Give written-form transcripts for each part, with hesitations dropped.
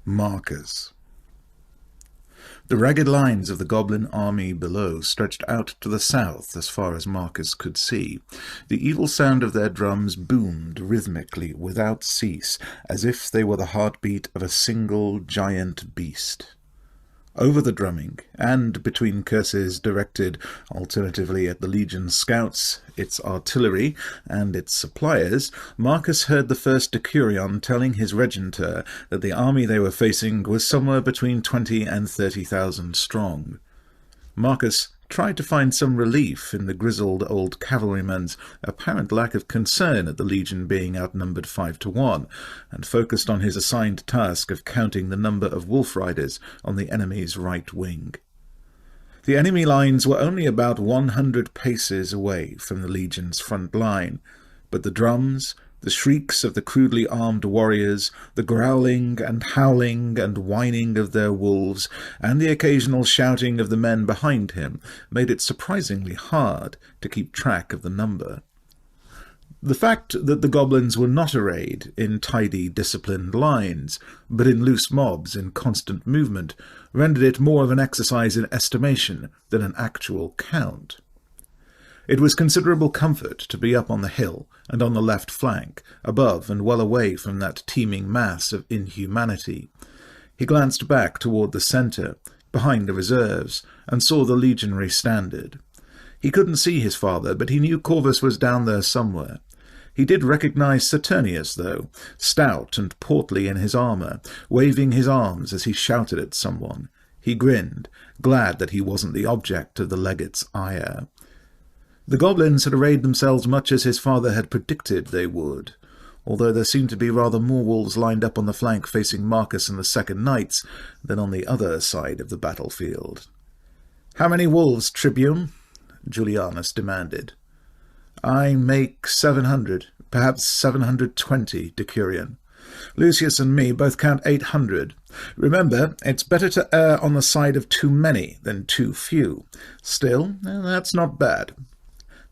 Markers. The ragged lines of the goblin army below stretched out to the south as far as Marcus could see. The evil sound of their drums boomed rhythmically without cease, as if they were the heartbeat of a single giant beast. Over the drumming, and between curses directed alternatively at the Legion's scouts, its artillery, and its suppliers, Marcus heard the first decurion telling his regimenteur that the army they were facing was somewhere between 20 and 30,000 strong. Marcus tried to find some relief in the grizzled old cavalryman's apparent lack of concern at the Legion being outnumbered 5-1, and focused on his assigned task of counting the number of wolf riders on the enemy's right wing. The enemy lines were only about 100 paces away from the Legion's front line, but the drums, the shrieks of the crudely armed warriors, the growling and howling and whining of their wolves, and the occasional shouting of the men behind him made it surprisingly hard to keep track of the number. The fact that the goblins were not arrayed in tidy, disciplined lines, but in loose mobs in constant movement, rendered it more of an exercise in estimation than an actual count. It was considerable comfort to be up on the hill and on the left flank, above and well away from that teeming mass of inhumanity. He glanced back toward the centre, behind the reserves, and saw the legionary standard. He couldn't see his father, but he knew Corvus was down there somewhere. He did recognize Saturnius, though, stout and portly in his armour, waving his arms as he shouted at someone. He grinned, glad that he wasn't the object of the legate's ire. The goblins had arrayed themselves much as his father had predicted they would, although there seemed to be rather more wolves lined up on the flank facing Marcus and the second knights than on the other side of the battlefield. "How many wolves, Tribune?" Julianus demanded. "I make 700, perhaps 720, Decurion. Lucius and me both count 800. Remember, it's better to err on the side of too many than too few. Still, that's not bad.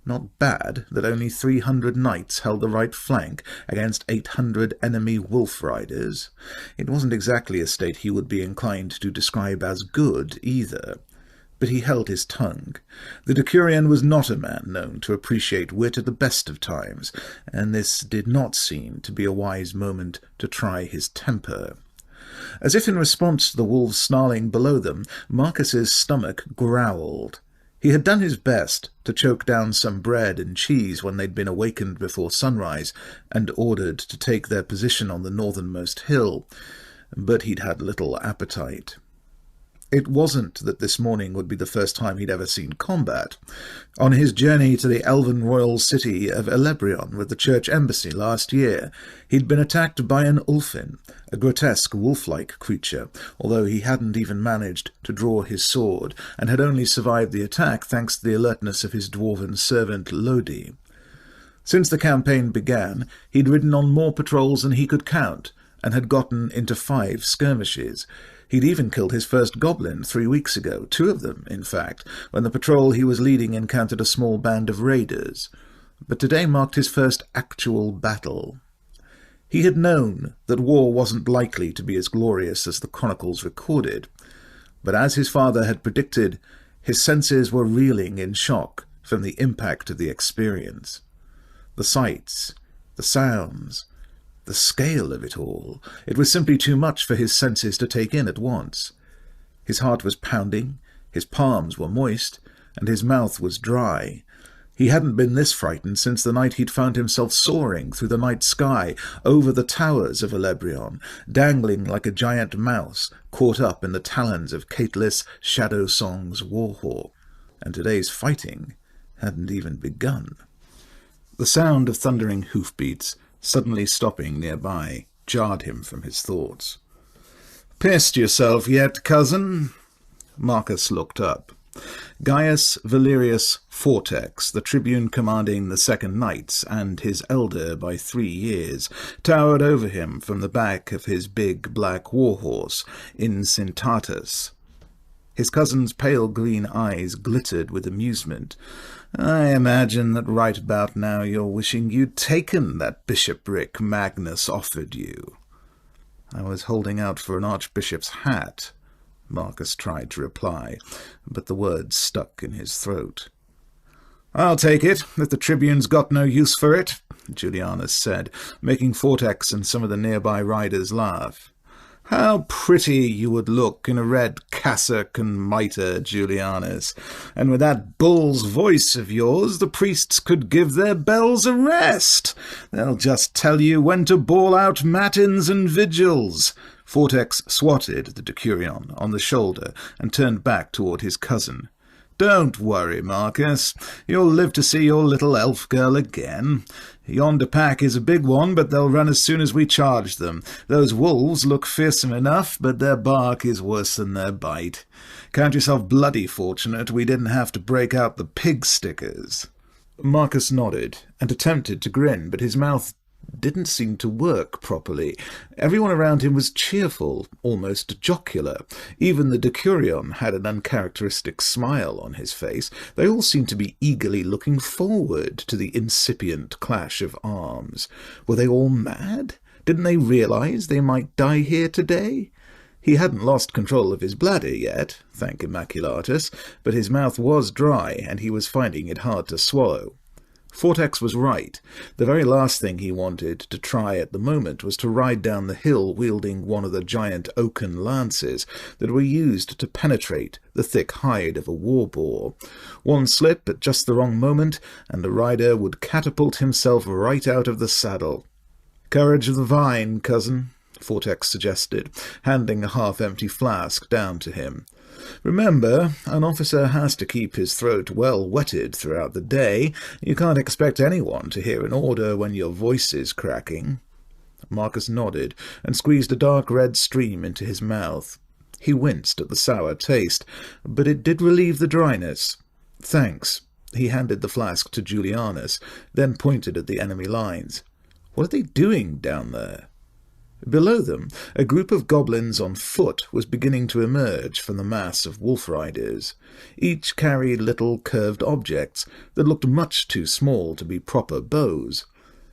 Not bad that only 300 knights held the right flank against 800 enemy wolf riders. It wasn't exactly a state he would be inclined to describe as good, either. But he held his tongue. The Decurion was not a man known to appreciate wit at the best of times, and this did not seem to be a wise moment to try his temper. As if in response to the wolves snarling below them, Marcus's stomach growled. He had done his best to choke down some bread and cheese when they'd been awakened before sunrise and ordered to take their position on the northernmost hill, but he'd had little appetite. It wasn't that this morning would be the first time he'd ever seen combat. On his journey to the elven royal city of Elebrion with the church embassy last year, he'd been attacked by an Ulfin, a grotesque wolf-like creature, although he hadn't even managed to draw his sword, and had only survived the attack thanks to the alertness of his dwarven servant Lodi. Since the campaign began, he'd ridden on more patrols than he could count, and had gotten into 5 skirmishes. He'd even killed his first goblin 3 weeks ago, 2 of them, in fact, when the patrol he was leading encountered a small band of raiders. But today marked his first actual battle. He had known that war wasn't likely to be as glorious as the chronicles recorded, but as his father had predicted, his senses were reeling in shock from the impact of the experience. The sights, the sounds, the scale of it all. It was simply too much for his senses to take in at once. His heart was pounding, his palms were moist, and his mouth was dry. He hadn't been this frightened since the night he'd found himself soaring through the night sky over the towers of Elebrion, dangling like a giant mouse caught up in the talons of Catelys Shadow Song's warhawk. And today's fighting hadn't even begun. The sound of thundering hoofbeats suddenly stopping nearby, jarred him from his thoughts. "Pissed yourself yet, cousin?" Marcus looked up. Gaius Valerius Fortex, the tribune commanding the Second Knights, and his elder by 3 years, towered over him from the back of his big black warhorse, Incitatus. His cousin's pale green eyes glittered with amusement. "I imagine that right about now you're wishing you'd taken that bishopric Magnus offered you." I was holding out for an archbishop's hat, Marcus tried to reply, but the words stuck in his throat. I'll take it, if the tribune's got no use for it, Julianus said, making Fortex and some of the nearby riders laugh. How pretty you would look in a red cassock and mitre, Julianus, and with that bull's voice of yours the priests could give their bells a rest. They'll just tell you when to bawl out matins and vigils. Fortex swatted the decurion on the shoulder and turned back toward his cousin. Don't worry, Marcus. You'll live to see your little elf girl again. Yonder pack is a big one, but they'll run as soon as we charge them. Those wolves look fearsome enough, but their bark is worse than their bite. Count yourself bloody fortunate we didn't have to break out the pig stickers. Marcus nodded and attempted to grin, but his mouth didn't seem to work properly. Everyone around him was cheerful, almost jocular. Even the decurion had an uncharacteristic smile on his face. They all seemed to be eagerly looking forward to the incipient clash of arms. Were they all mad? Didn't they realize they might die here today? He hadn't lost control of his bladder yet, thank Immaculatus, but his mouth was dry, and he was finding it hard to swallow. Fortex was right. The very last thing he wanted to try at the moment was to ride down the hill wielding one of the giant oaken lances that were used to penetrate the thick hide of a war-boar. One slip at just the wrong moment, and the rider would catapult himself right out of the saddle. Courage of the vine, cousin, Fortex suggested, handing a half-empty flask down to him. Remember, an officer has to keep his throat well wetted throughout the day. You can't expect anyone to hear an order when your voice is cracking. Marcus nodded and squeezed a dark red stream into his mouth. He winced at the sour taste, but it did relieve the dryness. Thanks. He handed the flask to Julianus, then pointed at the enemy lines. What are they doing down there? Below them, a group of goblins on foot was beginning to emerge from the mass of wolf riders. Each carried little curved objects that looked much too small to be proper bows.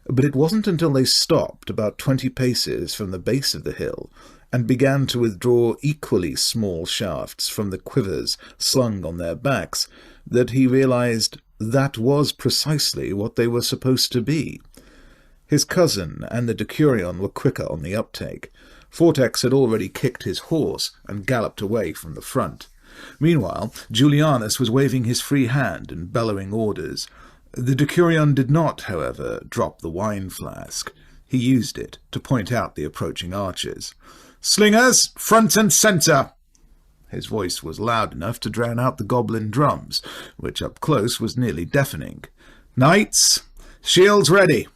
But it wasn't until they stopped about 20 paces from the base of the hill and began to withdraw equally small shafts from the quivers slung on their backs that he realized that was precisely what they were supposed to be. His cousin and the decurion were quicker on the uptake. Fortex had already kicked his horse and galloped away from the front. Meanwhile, Julianus was waving his free hand and bellowing orders. The decurion did not, however, drop the wine flask. He used it to point out the approaching archers. "Slingers, front and centre!" His voice was loud enough to drown out the goblin drums, which up close was nearly deafening. "Knights, shields ready!"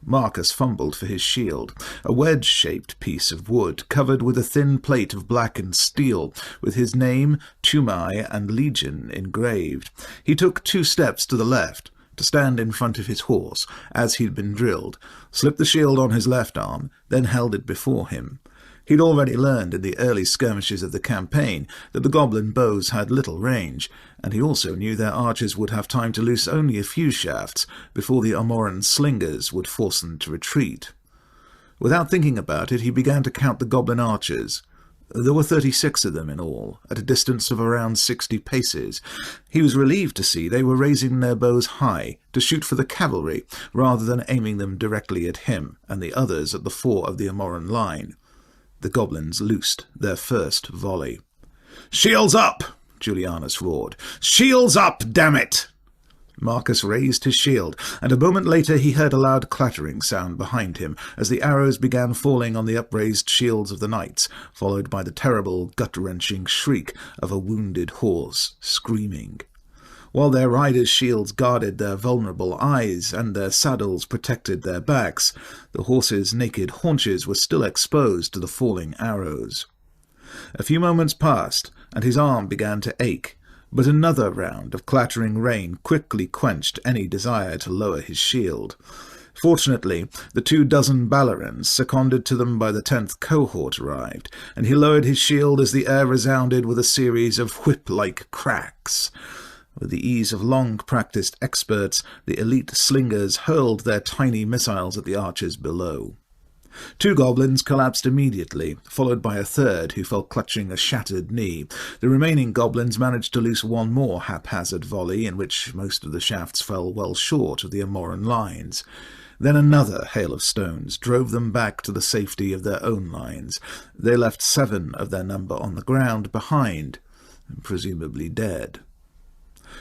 Marcus fumbled for his shield, a wedge-shaped piece of wood covered with a thin plate of blackened steel, with his name, Tumai, and Legion engraved. He took 2 steps to the left, to stand in front of his horse, as he'd been drilled, slipped the shield on his left arm, then held it before him. He'd already learned in the early skirmishes of the campaign that the goblin bows had little range, and he also knew their archers would have time to loose only a few shafts before the Amoran slingers would force them to retreat. Without thinking about it, he began to count the goblin archers. There were 36 of them in all, at a distance of around 60 paces. He was relieved to see they were raising their bows high to shoot for the cavalry, rather than aiming them directly at him and the others at the fore of the Amoran line. The goblins loosed their first volley. "Shields up!" Julianus roared. "Shields up, damn it!" Marcus raised his shield, and a moment later he heard a loud clattering sound behind him as the arrows began falling on the upraised shields of the knights, followed by the terrible, gut-wrenching shriek of a wounded horse screaming. While their riders' shields guarded their vulnerable eyes and their saddles protected their backs, the horses' naked haunches were still exposed to the falling arrows. A few moments passed, and his arm began to ache, but another round of clattering rain quickly quenched any desire to lower his shield. Fortunately, the 24 Ballerins seconded to them by the 10th cohort arrived, and he lowered his shield as the air resounded with a series of whip-like cracks. With the ease of long-practiced experts, the elite slingers hurled their tiny missiles at the archers below. 2 goblins collapsed immediately, followed by a third who fell clutching a shattered knee. The remaining goblins managed to loose one more haphazard volley, in which most of the shafts fell well short of the Amoran lines. Then another hail of stones drove them back to the safety of their own lines. They left 7 of their number on the ground behind, presumably dead.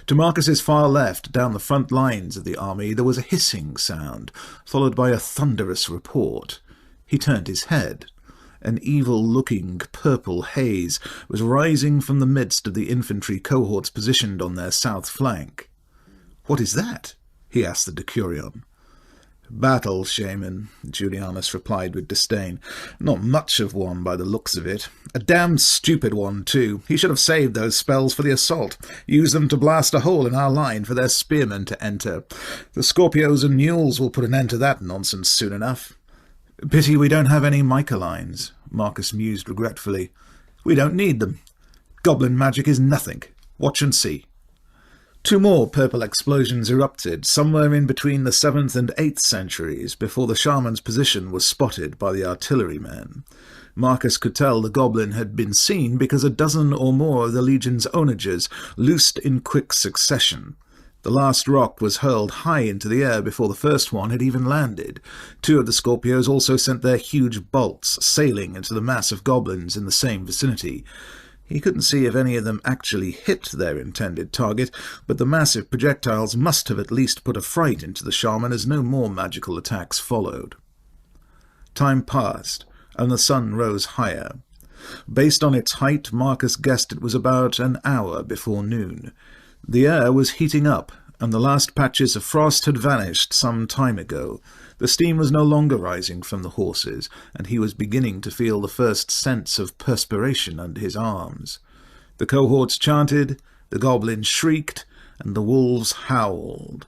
To Marcus's far left, down the front lines of the army, there was a hissing sound, followed by a thunderous report. He turned his head. An evil-looking purple haze was rising from the midst of the infantry cohorts positioned on their south flank. "What is that?" he asked the decurion. "Battle, shaman," Julianus replied with disdain. "Not much of one by the looks of it. A damned stupid one, too. He should have saved those spells for the assault, used them to blast a hole in our line for their spearmen to enter. The Scorpios and mules will put an end to that nonsense soon enough." "Pity we don't have any mica lines," Marcus mused regretfully. "We don't need them. Goblin magic is nothing. Watch and see." 2 more purple explosions erupted, somewhere in between the 7th and 8th centuries, before the shaman's position was spotted by the artillerymen. Marcus could tell the goblin had been seen because a dozen or more of the legion's onagers loosed in quick succession. The last rock was hurled high into the air before the first one had even landed. 2 of the Scorpios also sent their huge bolts sailing into the mass of goblins in the same vicinity. He couldn't see if any of them actually hit their intended target, but the massive projectiles must have at least put a fright into the shaman, as no more magical attacks followed. Time passed, and the sun rose higher. Based on its height, Marcus guessed it was about an hour before noon. The air was heating up, and the last patches of frost had vanished some time ago. The steam was no longer rising from the horses, and he was beginning to feel the first sense of perspiration under his arms. The cohorts chanted, the goblins shrieked, and the wolves howled.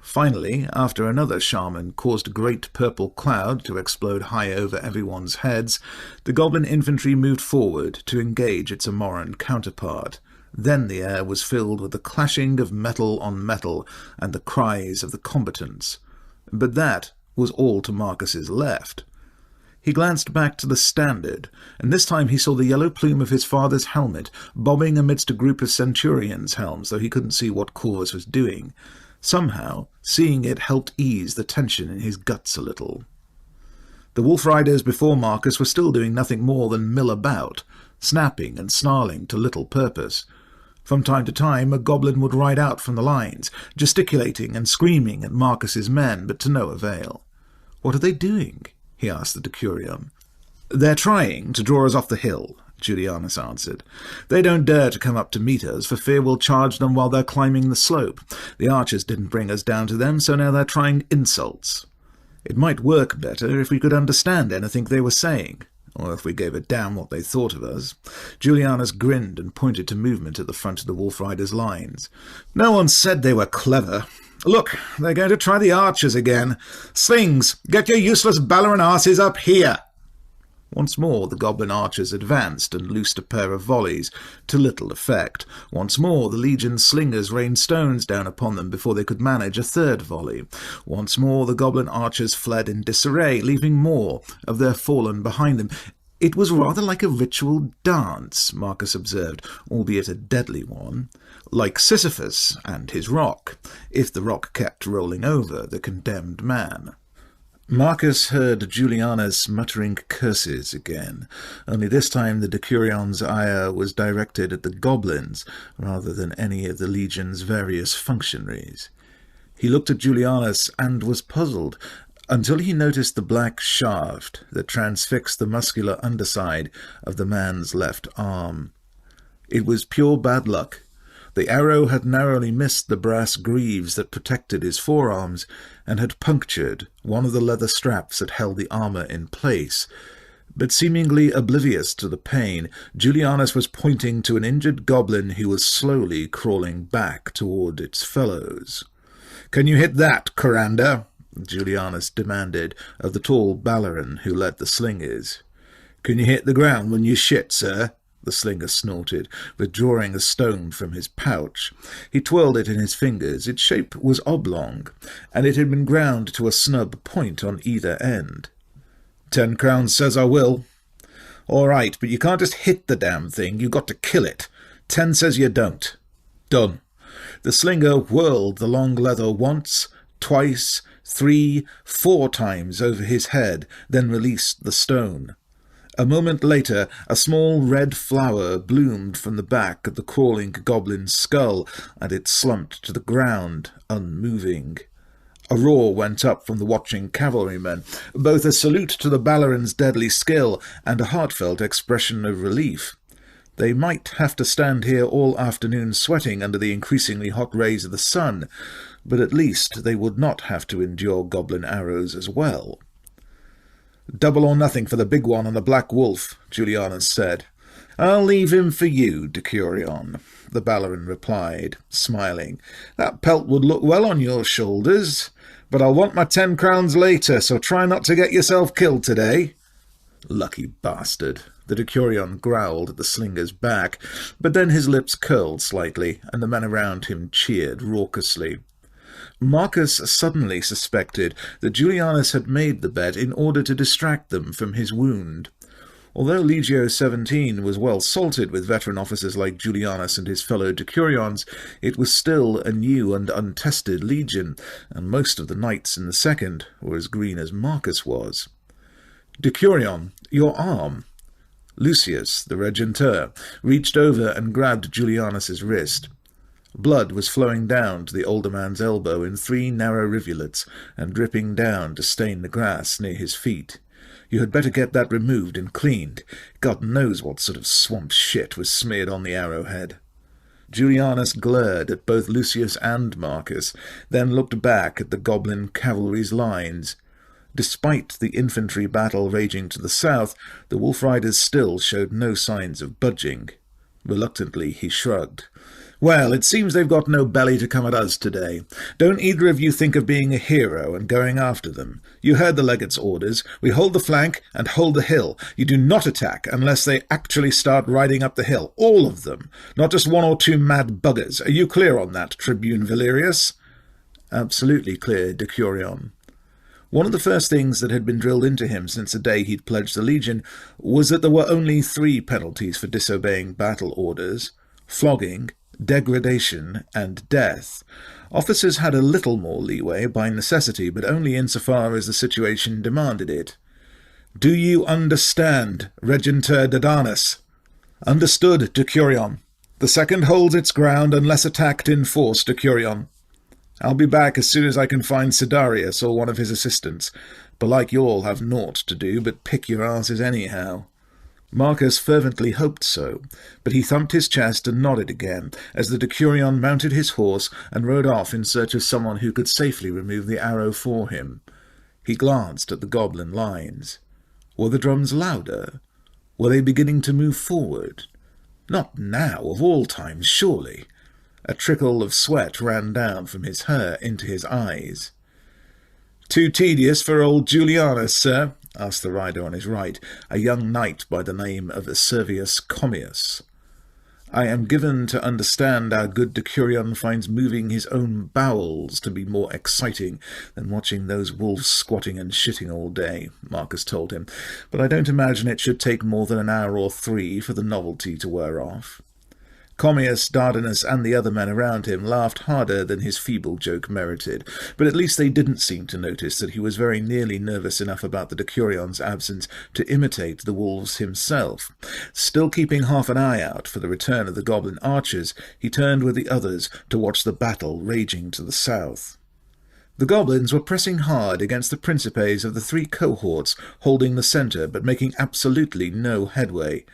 Finally, after another shaman caused a great purple cloud to explode high over everyone's heads, the goblin infantry moved forward to engage its Amoran counterpart. Then the air was filled with the clashing of metal on metal and the cries of the combatants. But that was all to Marcus's left. He glanced back to the standard, and this time he saw the yellow plume of his father's helmet bobbing amidst a group of centurions' helms, though he couldn't see what Corvus was doing. Somehow, seeing it helped ease the tension in his guts a little. The wolf riders before Marcus were still doing nothing more than mill about, snapping and snarling to little purpose. From time to time, a goblin would ride out from the lines, gesticulating and screaming at Marcus's men, but to no avail. "What are they doing?" he asked the decurion. "They're trying to draw us off the hill," Julianus answered. "They don't dare to come up to meet us, for fear we'll charge them while they're climbing the slope. The archers didn't bring us down to them, so now they're trying insults. It might work better if we could understand anything they were saying. Or if we gave a damn what they thought of us." Julianus grinned and pointed to movement at the front of the Wolf Riders' lines. "No one said they were clever. Look, they're going to try the archers again. Slings, get your useless Ballaran asses up here!" Once more the goblin archers advanced and loosed a pair of volleys, to little effect. Once more the legion's slingers rained stones down upon them before they could manage a third volley. Once more the goblin archers fled in disarray, leaving more of their fallen behind them. It was rather like a ritual dance, Marcus observed, albeit a deadly one. Like Sisyphus and his rock, if the rock kept rolling over the condemned man. Marcus heard Julianus muttering curses again, only this time the decurion's ire was directed at the goblins rather than any of the legion's various functionaries. He looked at Julianus and was puzzled, until he noticed the black shaft that transfixed the muscular underside of the man's left arm. It was pure bad luck. The arrow had narrowly missed the brass greaves that protected his forearms, and had punctured one of the leather straps that held the armor in place. But seemingly oblivious to the pain, Julianus was pointing to an injured goblin who was slowly crawling back toward its fellows. "Can you hit that, Coranda?" Julianus demanded of the tall Ballaran who led the slingers. "Can you hit the ground when you shit, sir?" the slinger snorted, withdrawing a stone from his pouch. He twirled it in his fingers. Its shape was oblong, and it had been ground to a snub point on either end. 10 crowns says I will. All right, but you can't just hit the damn thing. You got to kill it. 10 says you don't. Done. The slinger whirled the long leather once, twice, 3, 4 times over his head, then released the stone. A moment later, a small red flower bloomed from the back of the crawling goblin's skull, and it slumped to the ground, unmoving. A roar went up from the watching cavalrymen, both a salute to the Balleran's deadly skill and a heartfelt expression of relief. They might have to stand here all afternoon sweating under the increasingly hot rays of the sun, but at least they would not have to endure goblin arrows as well. "Double or nothing for the big one and the black wolf," Julianus said. "I'll leave him for you, Decurion," the Balleran replied, smiling. "That pelt would look well on your shoulders, but I'll want my 10 crowns later, so try not to get yourself killed today." "Lucky bastard," the Decurion growled at the slinger's back, but then his lips curled slightly, and the men around him cheered raucously. Marcus suddenly suspected that Julianus had made the bet in order to distract them from his wound. Although Legio 17 was well salted with veteran officers like Julianus and his fellow Decurions, it was still a new and untested legion, and most of the knights in the second were as green as Marcus was. "Decurion, your arm." Lucius, the regenteur, reached over and grabbed Julianus's wrist. Blood was flowing down to the older man's elbow in 3 narrow rivulets and dripping down to stain the grass near his feet. "You had better get that removed and cleaned. God knows what sort of swamp shit was smeared on the arrowhead." Julianus glared at both Lucius and Marcus, then looked back at the goblin cavalry's lines. Despite the infantry battle raging to the south, the Wolf Riders still showed no signs of budging. Reluctantly he shrugged. "Well, it seems they've got no belly to come at us today. Don't either of you think of being a hero and going after them. You heard the legate's orders. We hold the flank and hold the hill. You do not attack unless they actually start riding up the hill. All of them. Not just 1 or 2 mad buggers. Are you clear on that, Tribune Valerius?" "Absolutely clear, Decurion." One of the first things that had been drilled into him since the day he'd pledged the Legion was that there were only 3 penalties for disobeying battle orders: flogging, degradation, and death. Officers had a little more leeway by necessity, but only insofar as the situation demanded it. "Do you understand, Regenteur Dardanus?" "Understood, Decurion. The second holds its ground unless attacked in force, Decurion. I'll be back as soon as I can find Sidarius or one of his assistants. Belike you'll have naught to do but pick your asses anyhow." Marcus fervently hoped so, but he thumped his chest and nodded again as the Decurion mounted his horse and rode off in search of someone who could safely remove the arrow for him. He glanced at the goblin lines. Were the drums louder? Were they beginning to move forward? Not now, of all times, surely. A trickle of sweat ran down from his hair into his eyes. "Too tedious for old Julianus, sir?" asked the rider on his right, a young knight by the name of Servius Commius. "I am given to understand our good Decurion finds moving his own bowels to be more exciting than watching those wolves squatting and shitting all day," Marcus told him, "but I don't imagine it should take more than an hour or 3 for the novelty to wear off." Commius, Dardanus, and the other men around him laughed harder than his feeble joke merited, but at least they didn't seem to notice that he was very nearly nervous enough about the Decurion's absence to imitate the wolves himself. Still keeping half an eye out for the return of the goblin archers, he turned with the others to watch the battle raging to the south. The goblins were pressing hard against the principes of the 3 cohorts holding the centre, but making absolutely no headway.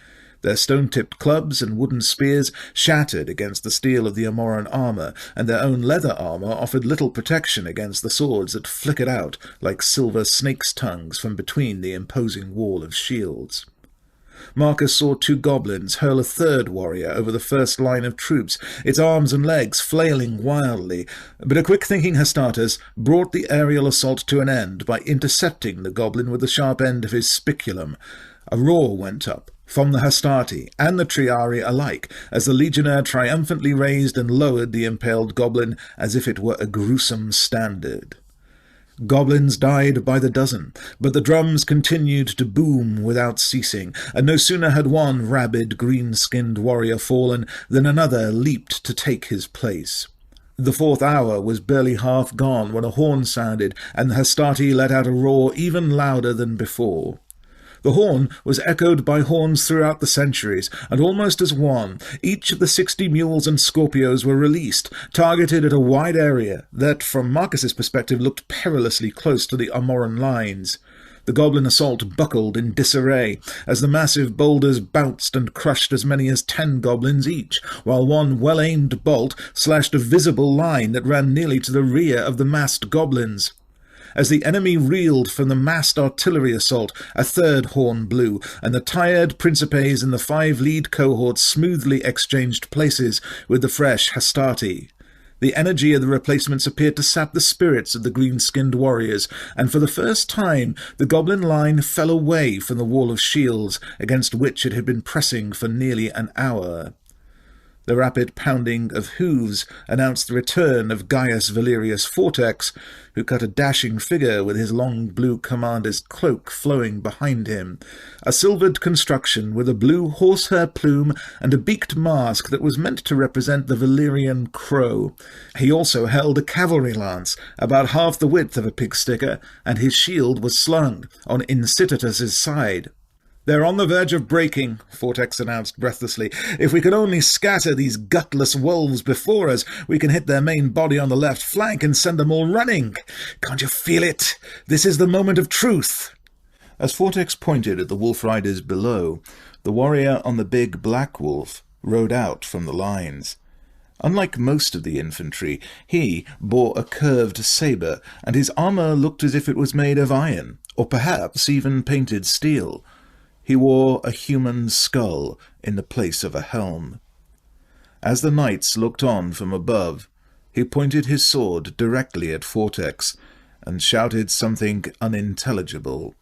Their stone-tipped clubs and wooden spears shattered against the steel of the Amoran armour, and their own leather armour offered little protection against the swords that flickered out like silver snakes' tongues from between the imposing wall of shields. Marcus saw 2 goblins hurl a 3rd warrior over the first line of troops, its arms and legs flailing wildly, but a quick-thinking Hastatius brought the aerial assault to an end by intercepting the goblin with the sharp end of his spiculum. A roar went up from the Hastati and the Triari alike, as the legionnaire triumphantly raised and lowered the impaled goblin as if it were a gruesome standard. Goblins died by the dozen, but the drums continued to boom without ceasing, and no sooner had one rabid, green-skinned warrior fallen than another leaped to take his place. The 4th hour was barely half gone when a horn sounded, and the Hastati let out a roar even louder than before. The horn was echoed by horns throughout the centuries, and almost as one, each of the 60 mules and Scorpios were released, targeted at a wide area that, from Marcus's perspective, looked perilously close to the Amoran lines. The goblin assault buckled in disarray, as the massive boulders bounced and crushed as many as 10 goblins each, while one well-aimed bolt slashed a visible line that ran nearly to the rear of the massed goblins. As the enemy reeled from the massed artillery assault, a 3rd horn blew, and the tired Principes in the 5 lead cohorts smoothly exchanged places with the fresh Hastati. The energy of the replacements appeared to sap the spirits of the green-skinned warriors, and for the first time the goblin line fell away from the wall of shields against which it had been pressing for nearly an hour. The rapid pounding of hooves announced the return of Gaius Valerius Vortex, who cut a dashing figure with his long blue commander's cloak flowing behind him, a silvered construction with a blue horsehair plume and a beaked mask that was meant to represent the Valerian crow. He also held a cavalry lance, about half the width of a pig-sticker, and his shield was slung on Incitatus's side. "They're on the verge of breaking," Vortex announced breathlessly. "If we can only scatter these gutless wolves before us, we can hit their main body on the left flank and send them all running. Can't you feel it? This is the moment of truth." As Vortex pointed at the wolf riders below, the warrior on the big black wolf rode out from the lines. Unlike most of the infantry, he bore a curved sabre, and his armour looked as if it was made of iron, or perhaps even painted steel. He wore a human skull in the place of a helm. As the knights looked on from above, he pointed his sword directly at Vortex and shouted something unintelligible.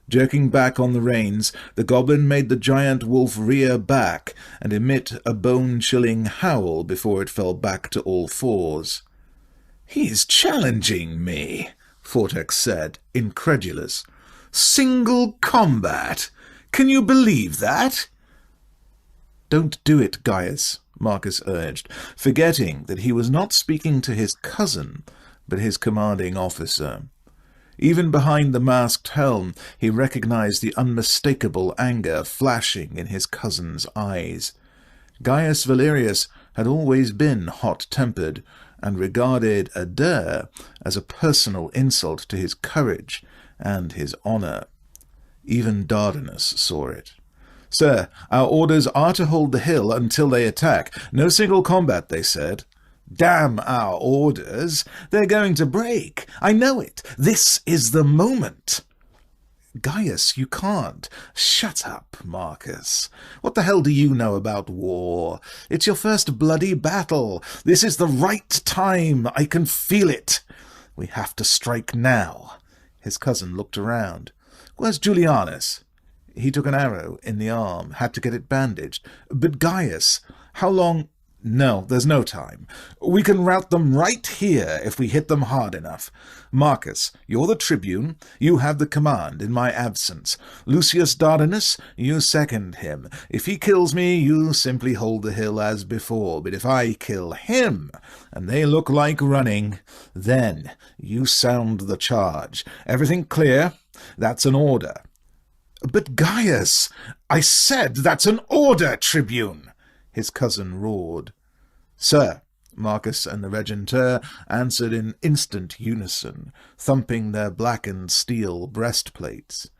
Jerking back on the reins, the goblin made the giant wolf rear back and emit a bone-chilling howl before it fell back to all fours. "He's challenging me," Vortex said, incredulous. "Single combat! Can you believe that?" "Don't do it, Gaius," Marcus urged, forgetting that he was not speaking to his cousin, but his commanding officer. Even behind the masked helm, he recognized the unmistakable anger flashing in his cousin's eyes. Gaius Valerius had always been hot-tempered, and regarded a dare as a personal insult to his courage and his honour. Even Dardanus saw it. "Sir, our orders are to hold the hill until they attack. No single combat," they said. "Damn our orders! They're going to break. I know it. This is the moment." "Gaius, you can't." "Shut up, Marcus. What the hell do you know about war? It's your first bloody battle. This is the right time. I can feel it. We have to strike now." His cousin looked around. "Where's Julianus?" "He took an arrow in the arm, had to get it bandaged." "But Gaius, how long—" "No, there's no time. We can rout them right here if we hit them hard enough. Marcus, you're the tribune. You have the command in my absence. Lucius Dardanus, you second him. If he kills me, you simply hold the hill as before. But if I kill him, and they look like running, then you sound the charge. Everything clear? That's an order." "But Gaius, I said that's an order, Tribune!" his cousin roared. "Sir," Marcus and the regenteur answered in instant unison, thumping their blackened steel breastplates.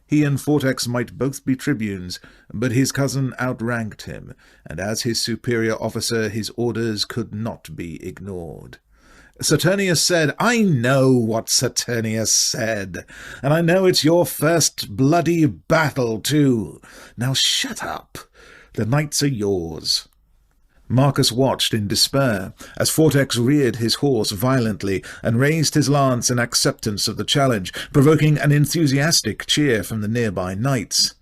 He and Vortex might both be tribunes, but his cousin outranked him, and as his superior officer his orders could not be ignored. Saturnius said, "I know what Saturnius said, and I know it's your first bloody battle, too. Now shut up. The knights are yours." Marcus watched in despair as Vortex reared his horse violently and raised his lance in acceptance of the challenge, provoking an enthusiastic cheer from the nearby knights.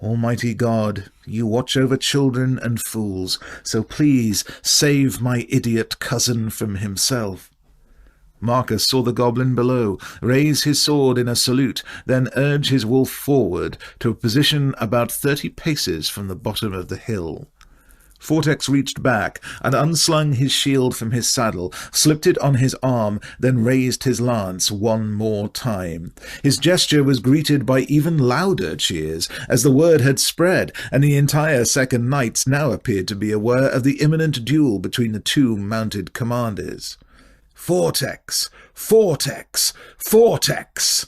"Almighty God, you watch over children and fools, so please save my idiot cousin from himself." Marcus saw the goblin below raise his sword in a salute, then urge his wolf forward to a position about 30 paces from the bottom of the hill. Vortex reached back and unslung his shield from his saddle, slipped it on his arm, then raised his lance one more time. His gesture was greeted by even louder cheers, as the word had spread, and the entire Second Knights now appeared to be aware of the imminent duel between the two mounted commanders. "Vortex! Vortex! Vortex!"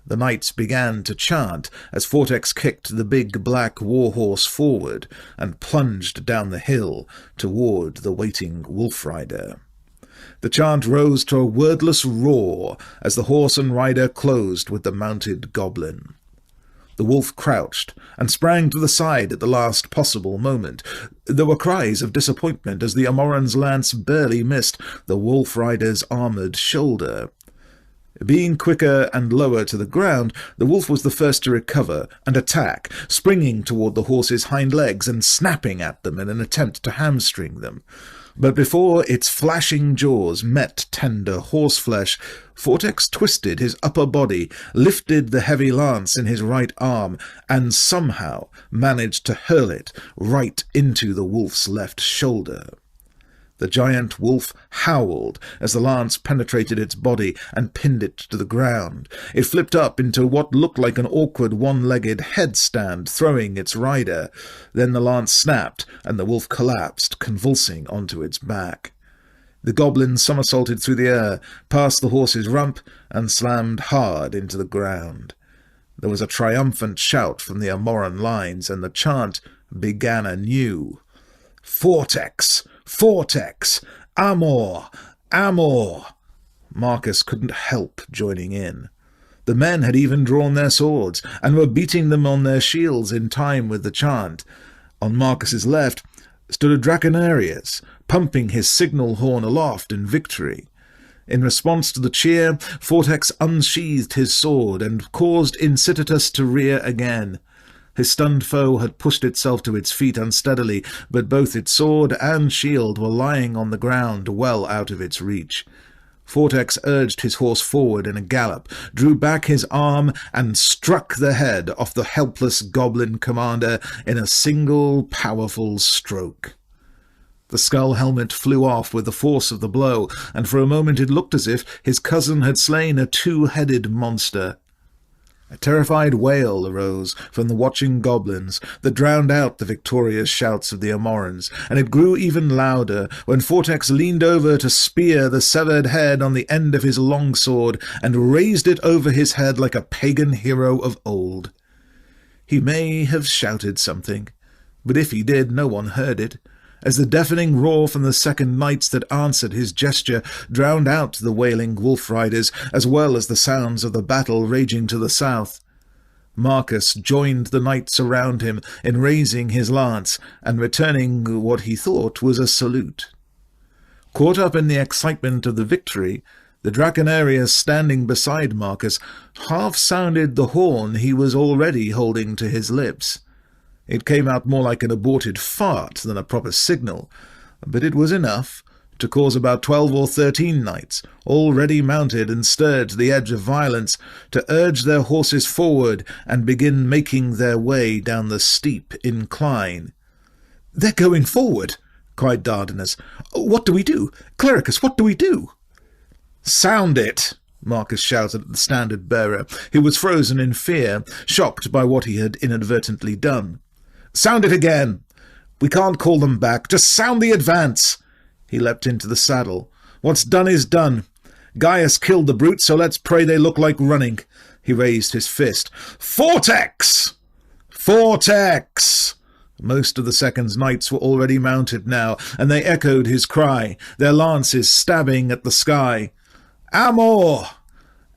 The knights began to chant as Vortex kicked the big black warhorse forward and plunged down the hill toward the waiting wolf rider. The chant rose to a wordless roar as the horse and rider closed with the mounted goblin. The wolf crouched and sprang to the side at the last possible moment. There were cries of disappointment as the Amoran's lance barely missed the wolf rider's armoured shoulder. Being quicker and lower to the ground, the wolf was the first to recover and attack, springing toward the horse's hind legs and snapping at them in an attempt to hamstring them. But before its flashing jaws met tender horseflesh, Vortex twisted his upper body, lifted the heavy lance in his right arm, and somehow managed to hurl it right into the wolf's left shoulder. The giant wolf howled as the lance penetrated its body and pinned it to the ground. It flipped up into what looked like an awkward one-legged headstand, throwing its rider. Then the lance snapped, and the wolf collapsed, convulsing onto its back. The goblin somersaulted through the air, past the horse's rump, and slammed hard into the ground. There was a triumphant shout from the Amoran lines, and the chant began anew. "Vortex! Vortex! Amor! Amor!" Marcus couldn't help joining in. The men had even drawn their swords, and were beating them on their shields in time with the chant. On Marcus's left stood a Draconarius, pumping his signal horn aloft in victory. In response to the cheer, Vortex unsheathed his sword and caused Incitatus to rear again. His stunned foe had pushed itself to its feet unsteadily, but both its sword and shield were lying on the ground well out of its reach. Vortex urged his horse forward in a gallop, drew back his arm, and struck the head off the helpless goblin commander in a single powerful stroke. The skull helmet flew off with the force of the blow, and for a moment it looked as if his cousin had slain a two-headed monster. A terrified wail arose from the watching goblins that drowned out the victorious shouts of the Amorans, and it grew even louder when Vortex leaned over to spear the severed head on the end of his longsword and raised it over his head like a pagan hero of old. He may have shouted something, but if he did, no one heard it, as the deafening roar from the second knights that answered his gesture drowned out the wailing wolf riders, as well as the sounds of the battle raging to the south. Marcus joined the knights around him in raising his lance and returning what he thought was a salute. Caught up in the excitement of the victory, the Draconarius standing beside Marcus half-sounded the horn he was already holding to his lips. It came out more like an aborted fart than a proper signal, but it was enough to cause about 12 or 13 knights, already mounted and stirred to the edge of violence, to urge their horses forward and begin making their way down the steep incline. "They're going forward!" cried Dardanus. "What do we do? Clericus, what do we do?" "Sound it!" Marcus shouted at the standard-bearer, who was frozen in fear, shocked by what he had inadvertently done. "Sound it again! We can't call them back. Just sound the advance!" He leapt into the saddle. "What's done is done. Gaius killed the brute, so let's pray they look like running." He raised his fist. "Vortex! Vortex!" Most of the second's knights were already mounted now, and they echoed his cry, their lances stabbing at the sky. "Amor!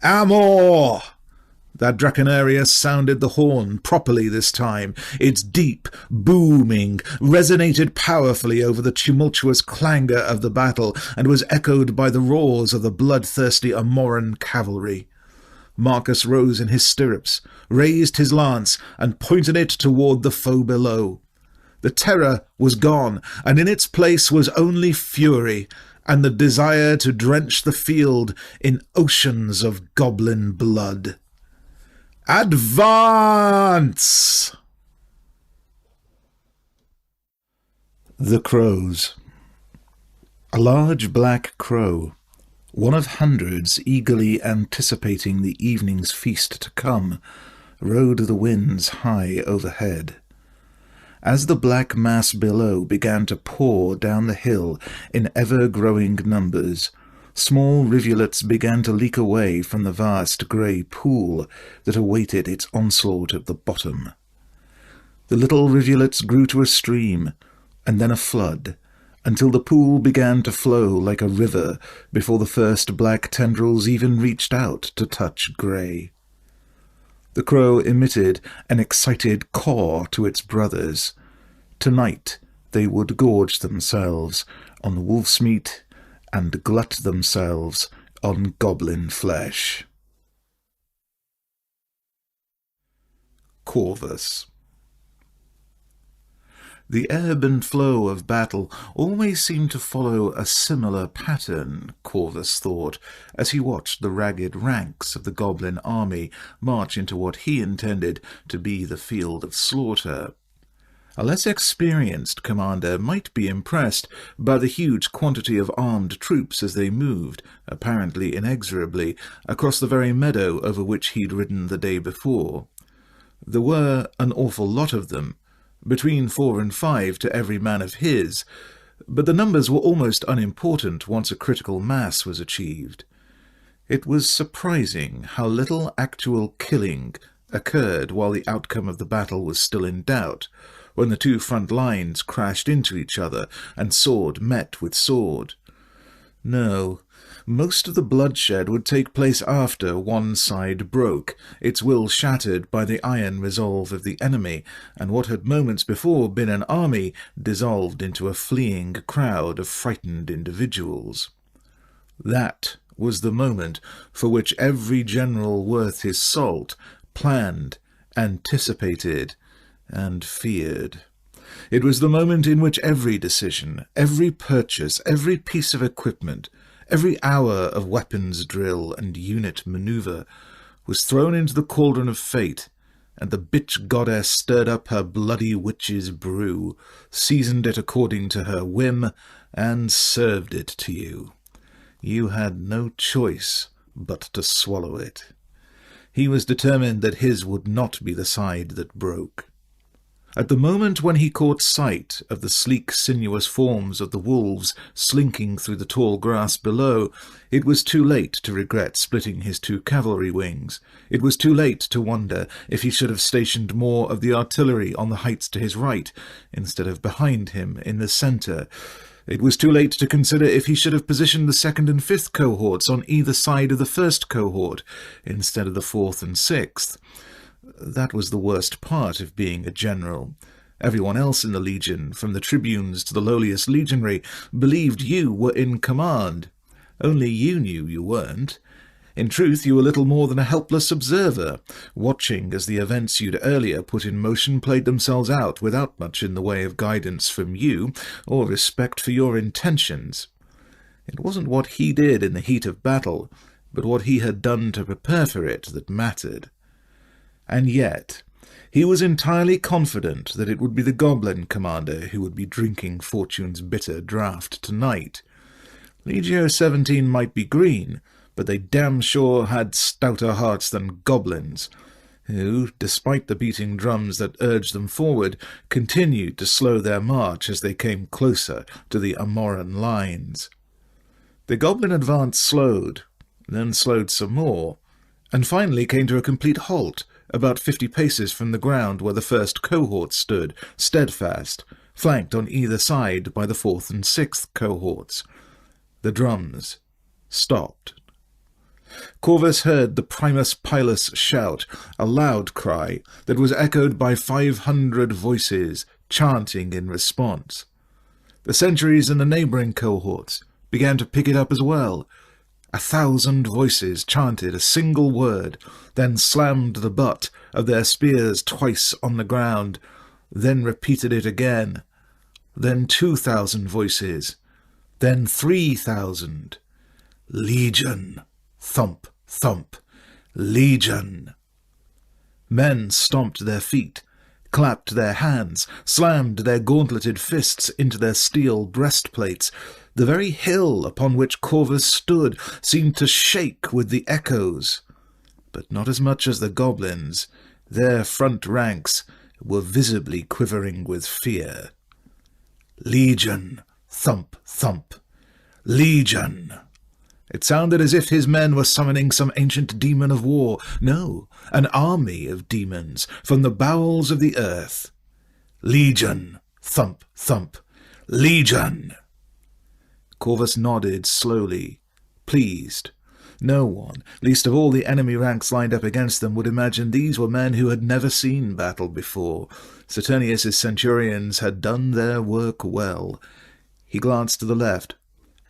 Amor!" That Draconarius sounded the horn properly this time. Its deep, booming, resonated powerfully over the tumultuous clangour of the battle, and was echoed by the roars of the bloodthirsty Amoran cavalry. Marcus rose in his stirrups, raised his lance, and pointed it toward the foe below. The terror was gone, and in its place was only fury. and the desire to drench the field in oceans of goblin blood. Advance! The crows. A large black crow, one of hundreds eagerly anticipating the evening's feast to come, rode the winds high overhead. As the black mass below began to pour down the hill in ever-growing numbers, small rivulets began to leak away from the vast grey pool that awaited its onslaught at the bottom. The little rivulets grew to a stream, and then a flood, until the pool began to flow like a river before the first black tendrils even reached out to touch grey. The crow emitted an excited caw to its brothers. Tonight they would gorge themselves on wolf's meat and glut themselves on goblin flesh. Corvus. The ebb and flow of battle always seemed to follow a similar pattern, Corvus thought, as he watched the ragged ranks of the goblin army march into what he intended to be the field of slaughter. A less experienced commander might be impressed by the huge quantity of armed troops as they moved, apparently inexorably, across the very meadow over which he'd ridden the day before. There were an awful lot of them, between 4 and 5 to every man of his, but the numbers were almost unimportant once a critical mass was achieved. It was surprising how little actual killing occurred while the outcome of the battle was still in doubt, when the two front lines crashed into each other and sword met with sword. No, most of the bloodshed would take place after one side broke, its will shattered by the iron resolve of the enemy, and what had moments before been an army dissolved into a fleeing crowd of frightened individuals. That was the moment for which every general worth his salt planned, anticipated, and feared. It was the moment in which every decision, every purchase, every piece of equipment, every hour of weapons drill and unit maneuver was thrown into the cauldron of fate, and the bitch goddess stirred up her bloody witch's brew, seasoned it according to her whim, and served it to you. You had no choice but to swallow it. He was determined that his would not be the side that broke. At the moment when he caught sight of the sleek, sinuous forms of the wolves slinking through the tall grass below, it was too late to regret splitting his 2 cavalry wings. It was too late to wonder if he should have stationed more of the artillery on the heights to his right, instead of behind him in the centre. It was too late to consider if he should have positioned the 2nd and 5th cohorts on either side of the 1st cohort, instead of the 4th and 6th. That was the worst part of being a general. Everyone else in the legion, from the tribunes to the lowliest legionary, believed you were in command. Only you knew you weren't. In truth, you were little more than a helpless observer, watching as the events you'd earlier put in motion played themselves out without much in the way of guidance from you or respect for your intentions. It wasn't what he did in the heat of battle, but what he had done to prepare for it that mattered. And yet, he was entirely confident that it would be the goblin commander who would be drinking Fortune's bitter draught tonight. Legio 17 might be green, but they damn sure had stouter hearts than goblins, who, despite the beating drums that urged them forward, continued to slow their march as they came closer to the Amoran lines. The goblin advance slowed, then slowed some more, and finally came to a complete halt, about 50 paces from the ground where the 1st cohort stood, steadfast, flanked on either side by the 4th and 6th cohorts. The drums stopped. Corvus heard the Primus Pilus shout, a loud cry that was echoed by 500 voices chanting in response. The sentries in the neighbouring cohorts began to pick it up as well. 1,000 voices chanted a single word, then slammed the butt of their spears twice on the ground, then repeated it again. Then 2,000 voices, Then 3,000. Legion. Thump, thump. Legion. Men stomped their feet, clapped their hands, slammed their gauntleted fists into their steel breastplates. The very hill upon which Corvus stood seemed to shake with the echoes, but not as much as the goblins. Their front ranks were visibly quivering with fear. Legion, thump, thump. Legion. It sounded as if his men were summoning some ancient demon of war. No, an army of demons from the bowels of the earth. Legion, thump, thump. Legion. Corvus nodded slowly, pleased. No one, least of all the enemy ranks lined up against them, would imagine these were men who had never seen battle before. Saturnius's centurions had done their work well. He glanced to the left.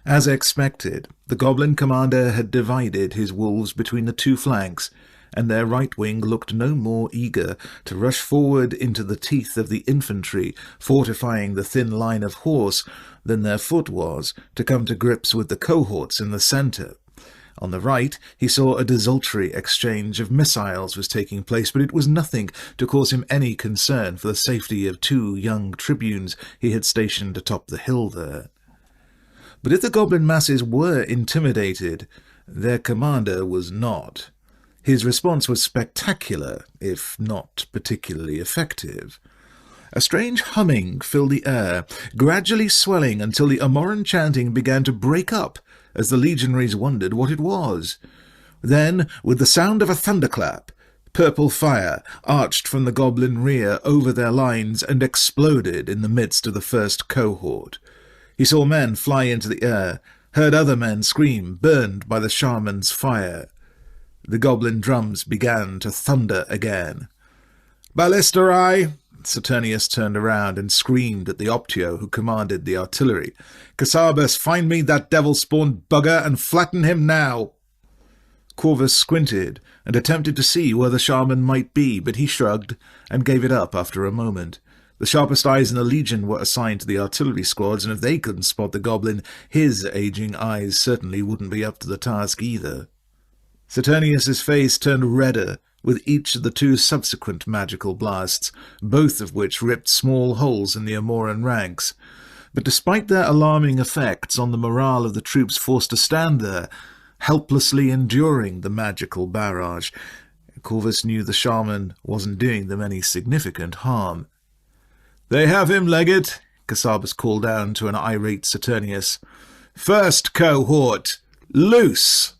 As expected, the goblin commander had divided his wolves between the two flanks, and their right wing looked no more eager to rush forward into the teeth of the infantry, fortifying the thin line of horse, than their foot was to come to grips with the cohorts in the centre. On the right, he saw a desultory exchange of missiles was taking place, but it was nothing to cause him any concern for the safety of two young tribunes he had stationed atop the hill there. But if the goblin masses were intimidated, their commander was not. His response was spectacular, if not particularly effective. A strange humming filled the air, gradually swelling until the Amoran chanting began to break up as the legionaries wondered what it was. Then, with the sound of a thunderclap, purple fire arched from the goblin rear over their lines and exploded in the midst of the first cohort. He saw men fly into the air, heard other men scream, burned by the shaman's fire. The goblin drums began to thunder again. "Ballistarii!" Saturnius turned around and screamed at the Optio who commanded the artillery. "Cassabus, find me that devil-spawned bugger and flatten him now!" Corvus squinted and attempted to see where the shaman might be, but he shrugged and gave it up after a moment. The sharpest eyes in the legion were assigned to the artillery squads, and if they couldn't spot the goblin, his aging eyes certainly wouldn't be up to the task either. Saturnius's face turned redder with each of the two subsequent magical blasts, both of which ripped small holes in the Amoran ranks. But despite their alarming effects on the morale of the troops forced to stand there, helplessly enduring the magical barrage, Corvus knew the shaman wasn't doing them any significant harm. "They have him, Legate," Cassabus called down to an irate Saturnius. "First cohort, loose!"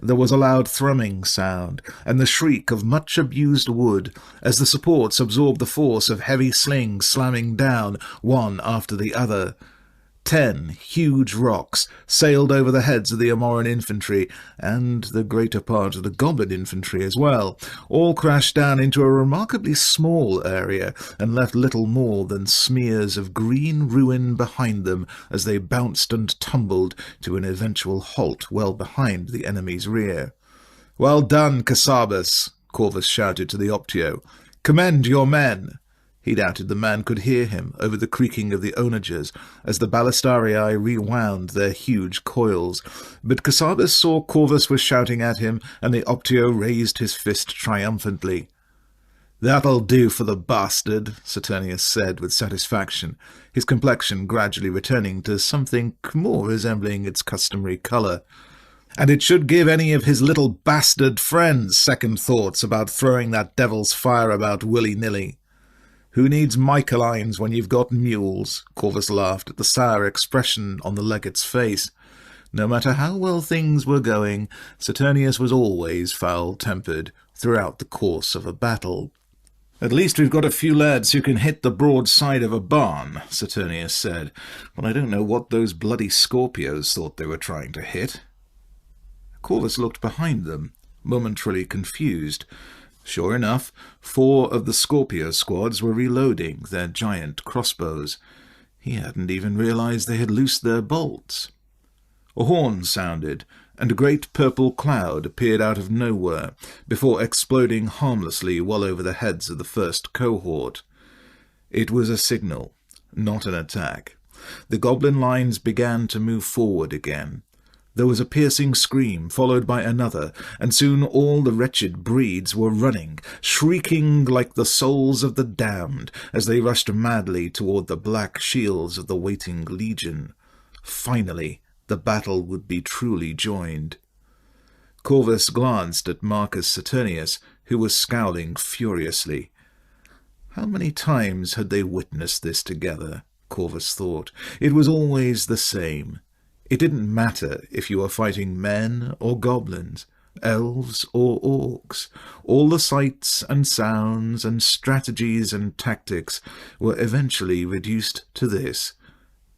There was a loud thrumming sound, and the shriek of much-abused wood, as the supports absorbed the force of heavy slings slamming down, one after the other. 10 huge rocks sailed over the heads of the Amoran infantry, and the greater part of the goblin infantry as well. All crashed down into a remarkably small area, and left little more than smears of green ruin behind them as they bounced and tumbled to an eventual halt well behind the enemy's rear. "Well done, Cassabus," Corvus shouted to the Optio. "Commend your men." He doubted the man could hear him over the creaking of the onagers as the ballistarii rewound their huge coils, but Cassabus saw Corvus was shouting at him, and the Optio raised his fist triumphantly. "That'll do for the bastard," Saturnius said with satisfaction, his complexion gradually returning to something more resembling its customary colour. "And it should give any of his little bastard friends second thoughts about throwing that devil's fire about willy-nilly. Who needs Michaelines when you've got mules?" Corvus laughed at the sour expression on the legate's face. No matter how well things were going, Saturnius was always foul-tempered throughout the course of a battle. "At least we've got a few lads who can hit the broad side of a barn," Saturnius said, "but I don't know what those bloody Scorpios thought they were trying to hit." Corvus looked behind them, momentarily confused. Sure enough, 4 of the Scorpio squads were reloading their giant crossbows. He hadn't even realized they had loosed their bolts. A horn sounded, and a great purple cloud appeared out of nowhere, before exploding harmlessly well over the heads of the first cohort. It was a signal, not an attack. The goblin lines began to move forward again. There was a piercing scream, followed by another, and soon all the wretched breeds were running, shrieking like the souls of the damned, as they rushed madly toward the black shields of the waiting legion. Finally, the battle would be truly joined. Corvus glanced at Marcus Saturnius, who was scowling furiously. How many times had they witnessed this together? Corvus thought. It was always the same. It didn't matter if you were fighting men or goblins, elves or orcs. All the sights and sounds and strategies and tactics were eventually reduced to this: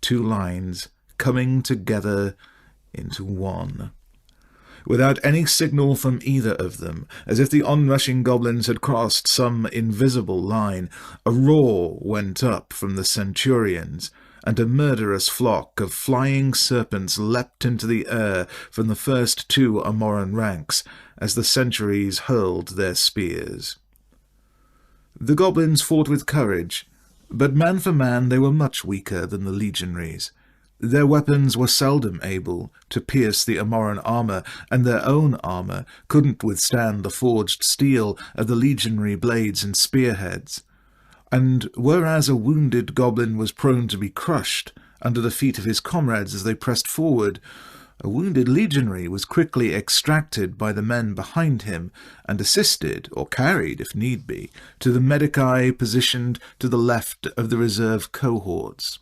two lines coming together into one. Without any signal from either of them, as if the onrushing goblins had crossed some invisible line, a roar went up from the centurions, and a murderous flock of flying serpents leapt into the air from the first two Amoran ranks as the sentries hurled their spears. The goblins fought with courage, but man for man they were much weaker than the legionaries. Their weapons were seldom able to pierce the Amoran armour, and their own armour couldn't withstand the forged steel of the legionary blades and spearheads. And whereas a wounded goblin was prone to be crushed under the feet of his comrades as they pressed forward, a wounded legionary was quickly extracted by the men behind him and assisted, or carried if need be, to the medici positioned to the left of the reserve cohorts.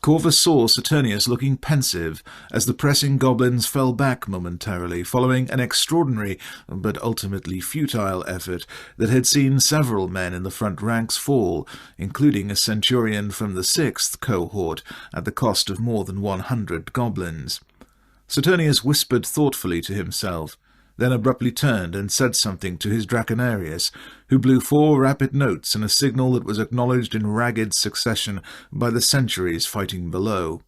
Corvus saw Saturnius looking pensive as the pressing goblins fell back momentarily, following an extraordinary but ultimately futile effort that had seen several men in the front ranks fall, including a centurion from the 6th cohort, at the cost of more than 100 goblins. Saturnius whispered thoughtfully to himself, then abruptly turned and said something to his Draconarius, who blew 4 rapid notes in a signal that was acknowledged in ragged succession by the sentries fighting below.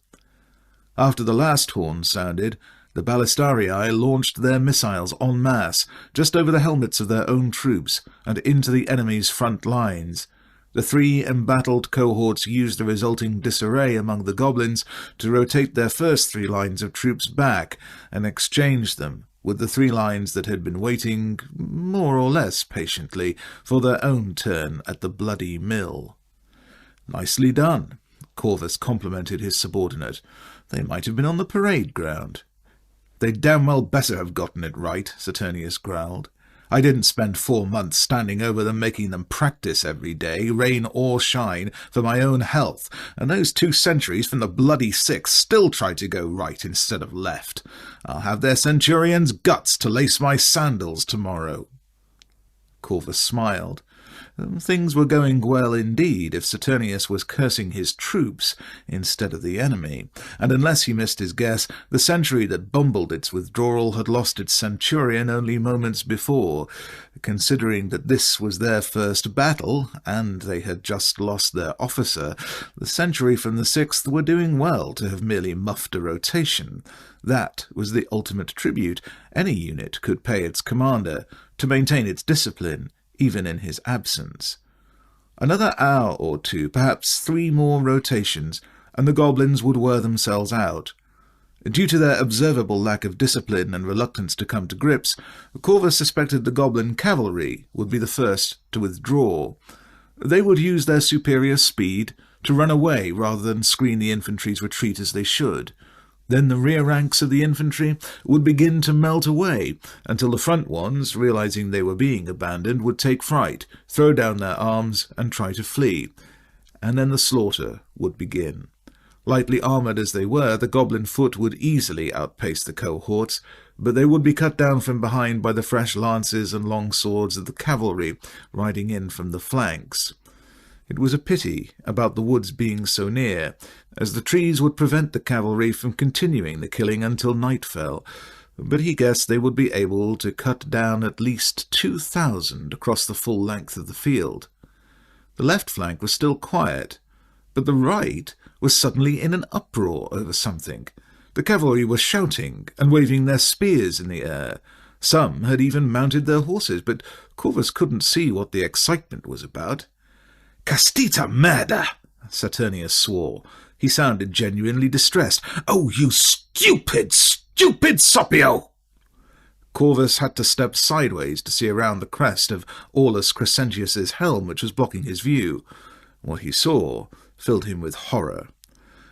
After the last horn sounded, the ballistarii launched their missiles en masse, just over the helmets of their own troops, and into the enemy's front lines. The 3 embattled cohorts used the resulting disarray among the goblins to rotate their first 3 lines of troops back and exchange them with the 3 lines that had been waiting, more or less patiently, for their own turn at the bloody mill. "Nicely done," Corvus complimented his subordinate. "They might have been on the parade ground." "They'd damn well better have gotten it right," Saturnius growled. "I didn't spend 4 months standing over them making them practice every day, rain or shine, for my own health, and those 2 sentries from the bloody 6 still tried to go right instead of left. I'll have their centurion's guts to lace my sandals tomorrow." Corvus smiled. Things were going well indeed if Saturnius was cursing his troops instead of the enemy, and unless he missed his guess, the sentry that bumbled its withdrawal had lost its centurion only moments before. Considering that this was their first battle, and they had just lost their officer, the sentry from the 6th were doing well to have merely muffed a rotation. That was the ultimate tribute any unit could pay its commander, to maintain its discipline, even in his absence. Another hour or 2, perhaps 3 more rotations, and the goblins would wear themselves out. Due to their observable lack of discipline and reluctance to come to grips, Corvus suspected the goblin cavalry would be the first to withdraw. They would use their superior speed to run away rather than screen the infantry's retreat as they should. Then the rear ranks of the infantry would begin to melt away, until the front ones, realizing they were being abandoned, would take fright, throw down their arms, and try to flee. And then the slaughter would begin. Lightly armoured as they were, the goblin foot would easily outpace the cohorts, but they would be cut down from behind by the fresh lances and long swords of the cavalry riding in from the flanks. It was a pity about the woods being so near, as the trees would prevent the cavalry from continuing the killing until night fell, but he guessed they would be able to cut down at least 2,000 across the full length of the field. The left flank was still quiet, but the right was suddenly in an uproar over something. The cavalry were shouting and waving their spears in the air. Some had even mounted their horses, but Corvus couldn't see what the excitement was about. "Castita merda!" Saturnius swore. He sounded genuinely distressed. "Oh, you stupid, stupid Sopio!" Corvus had to step sideways to see around the crest of Aulus Crescentius's helm, which was blocking his view. What he saw filled him with horror.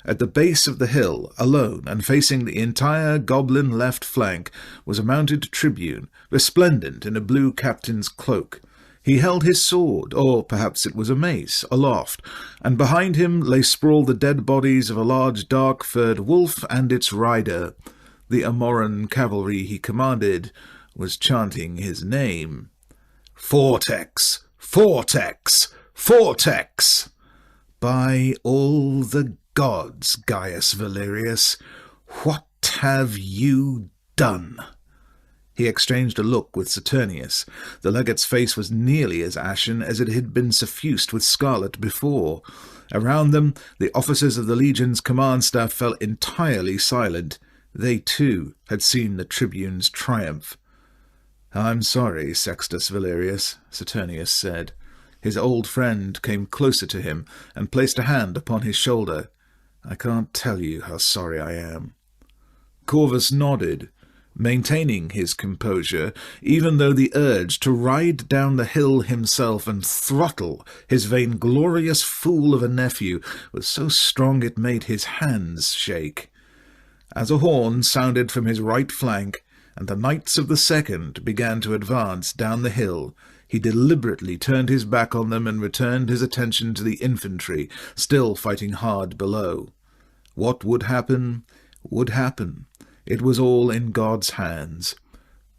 At the base of the hill, alone and facing the entire goblin left flank, was a mounted tribune, resplendent in a blue captain's cloak. He held his sword, or perhaps it was a mace, aloft, and behind him lay sprawled the dead bodies of a large dark-furred wolf and its rider. The Amoran cavalry he commanded was chanting his name. "Vortex! Vortex! Vortex! By all the gods, Gaius Valerius, what have you done?" He exchanged a look with Saturnius. The legate's face was nearly as ashen as it had been suffused with scarlet before. Around them, the officers of the legion's command staff fell entirely silent. They, too, had seen the tribune's triumph. "I'm sorry, Sextus Valerius," Saturnius said. His old friend came closer to him and placed a hand upon his shoulder. "I can't tell you how sorry I am." Corvus nodded, maintaining his composure, even though the urge to ride down the hill himself and throttle his vainglorious fool of a nephew was so strong it made his hands shake. As a horn sounded from his right flank, and the knights of the second began to advance down the hill, he deliberately turned his back on them and returned his attention to the infantry, still fighting hard below. What would happen, would happen. It was all in God's hands.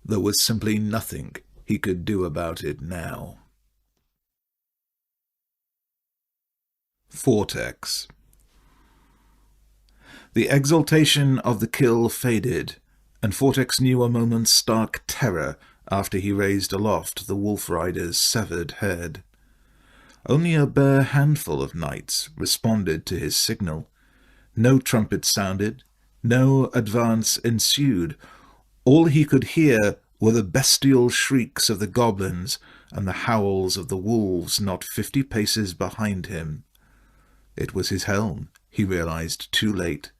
There was simply nothing he could do about it now. Vortex. The exultation of the kill faded, and Vortex knew a moment's stark terror after he raised aloft the wolf rider's severed head. Only a bare handful of knights responded to his signal. No trumpet sounded, no advance ensued. All he could hear were the bestial shrieks of the goblins and the howls of the wolves not 50 paces behind him. It was his helm, he realized too late.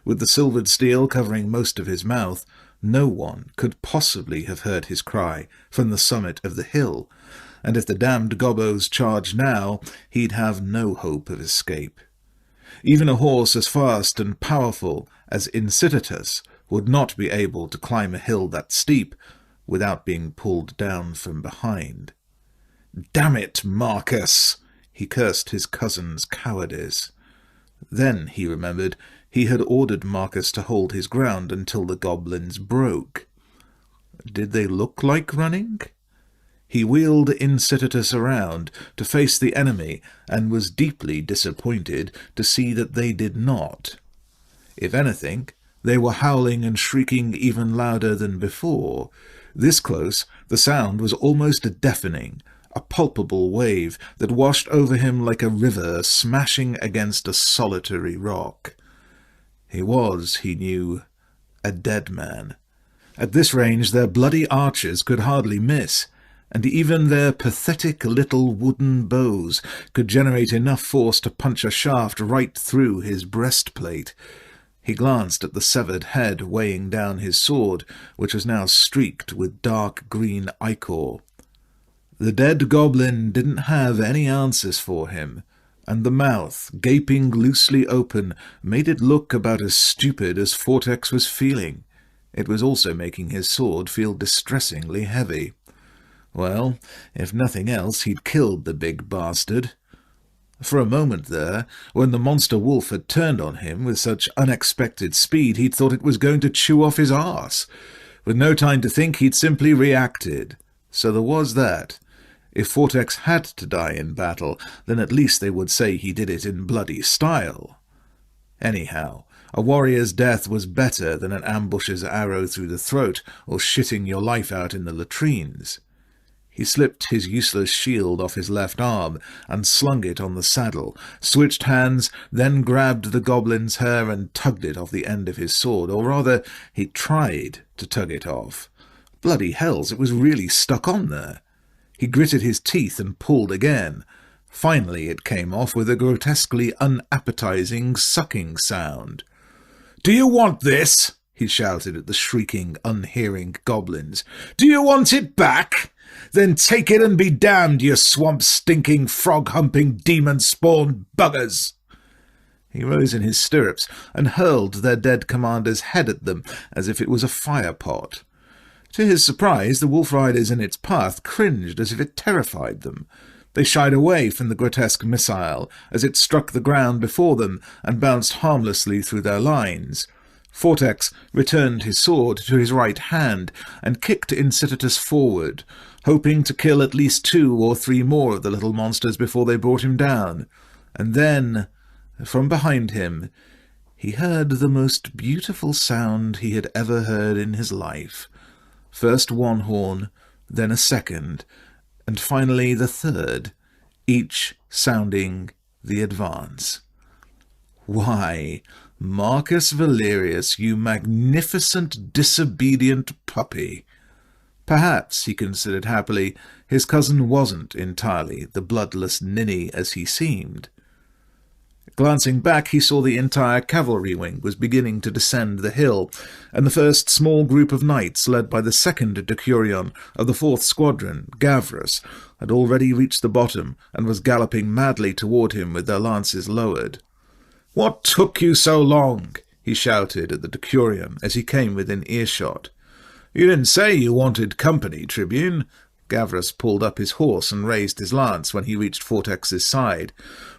With the silvered steel covering most of his mouth, no one could possibly have heard his cry from the summit of the hill, and if the damned gobos charged now, he'd have no hope of escape. Even a horse as fast and powerful as Incitatus would not be able to climb a hill that steep without being pulled down from behind. "Damn it, Marcus!" He cursed his cousin's cowardice. Then he remembered he had ordered Marcus to hold his ground until the goblins broke. Did they look like running? He wheeled Incitatus around to face the enemy and was deeply disappointed to see that they did not. If anything, they were howling and shrieking even louder than before. This close, the sound was almost deafening, a palpable wave that washed over him like a river smashing against a solitary rock. He was, he knew, a dead man. At this range their bloody archers could hardly miss, and even their pathetic little wooden bows could generate enough force to punch a shaft right through his breastplate. He glanced at the severed head weighing down his sword, which was now streaked with dark green ichor. The dead goblin didn't have any answers for him, and the mouth, gaping loosely open, made it look about as stupid as Vortex was feeling. It was also making his sword feel distressingly heavy. Well, if nothing else, he'd killed the big bastard. For a moment there, when the monster wolf had turned on him with such unexpected speed, he'd thought it was going to chew off his arse. With no time to think, he'd simply reacted. So there was that. If Vortex had to die in battle, then at least they would say he did it in bloody style. Anyhow, a warrior's death was better than an ambusher's arrow through the throat or shitting your life out in the latrines. He slipped his useless shield off his left arm and slung it on the saddle, switched hands, then grabbed the goblin's hair and tugged it off the end of his sword, or rather, he tried to tug it off. Bloody hells, it was really stuck on there. He gritted his teeth and pulled again. Finally it came off with a grotesquely unappetizing sucking sound. "Do you want this?" he shouted at the shrieking, unhearing goblins. "Do you want it back? Then take it and be damned, you swamp-stinking, frog-humping, demon-spawned buggers!" He rose in his stirrups and hurled their dead commander's head at them as if it was a fire-pot. To his surprise, the wolf riders in its path cringed as if it terrified them. They shied away from the grotesque missile as it struck the ground before them and bounced harmlessly through their lines. Vortex returned his sword to his right hand and kicked Incitatus forward, hoping to kill at least 2 or 3 more of the little monsters before they brought him down. And then, from behind him, he heard the most beautiful sound he had ever heard in his life. First one horn, then a second, and finally the third, each sounding the advance. "Why, Marcus Valerius, you magnificent, disobedient puppy!" Perhaps, he considered happily, his cousin wasn't entirely the bloodless ninny as he seemed. Glancing back, he saw the entire cavalry wing was beginning to descend the hill, and the first small group of knights, led by the second decurion of the 4th Squadron, Gavrus, had already reached the bottom and was galloping madly toward him with their lances lowered. "What took you so long?" he shouted at the decurion as he came within earshot. "You didn't say you wanted company, Tribune." Gavrus pulled up his horse and raised his lance when he reached Vortex's side.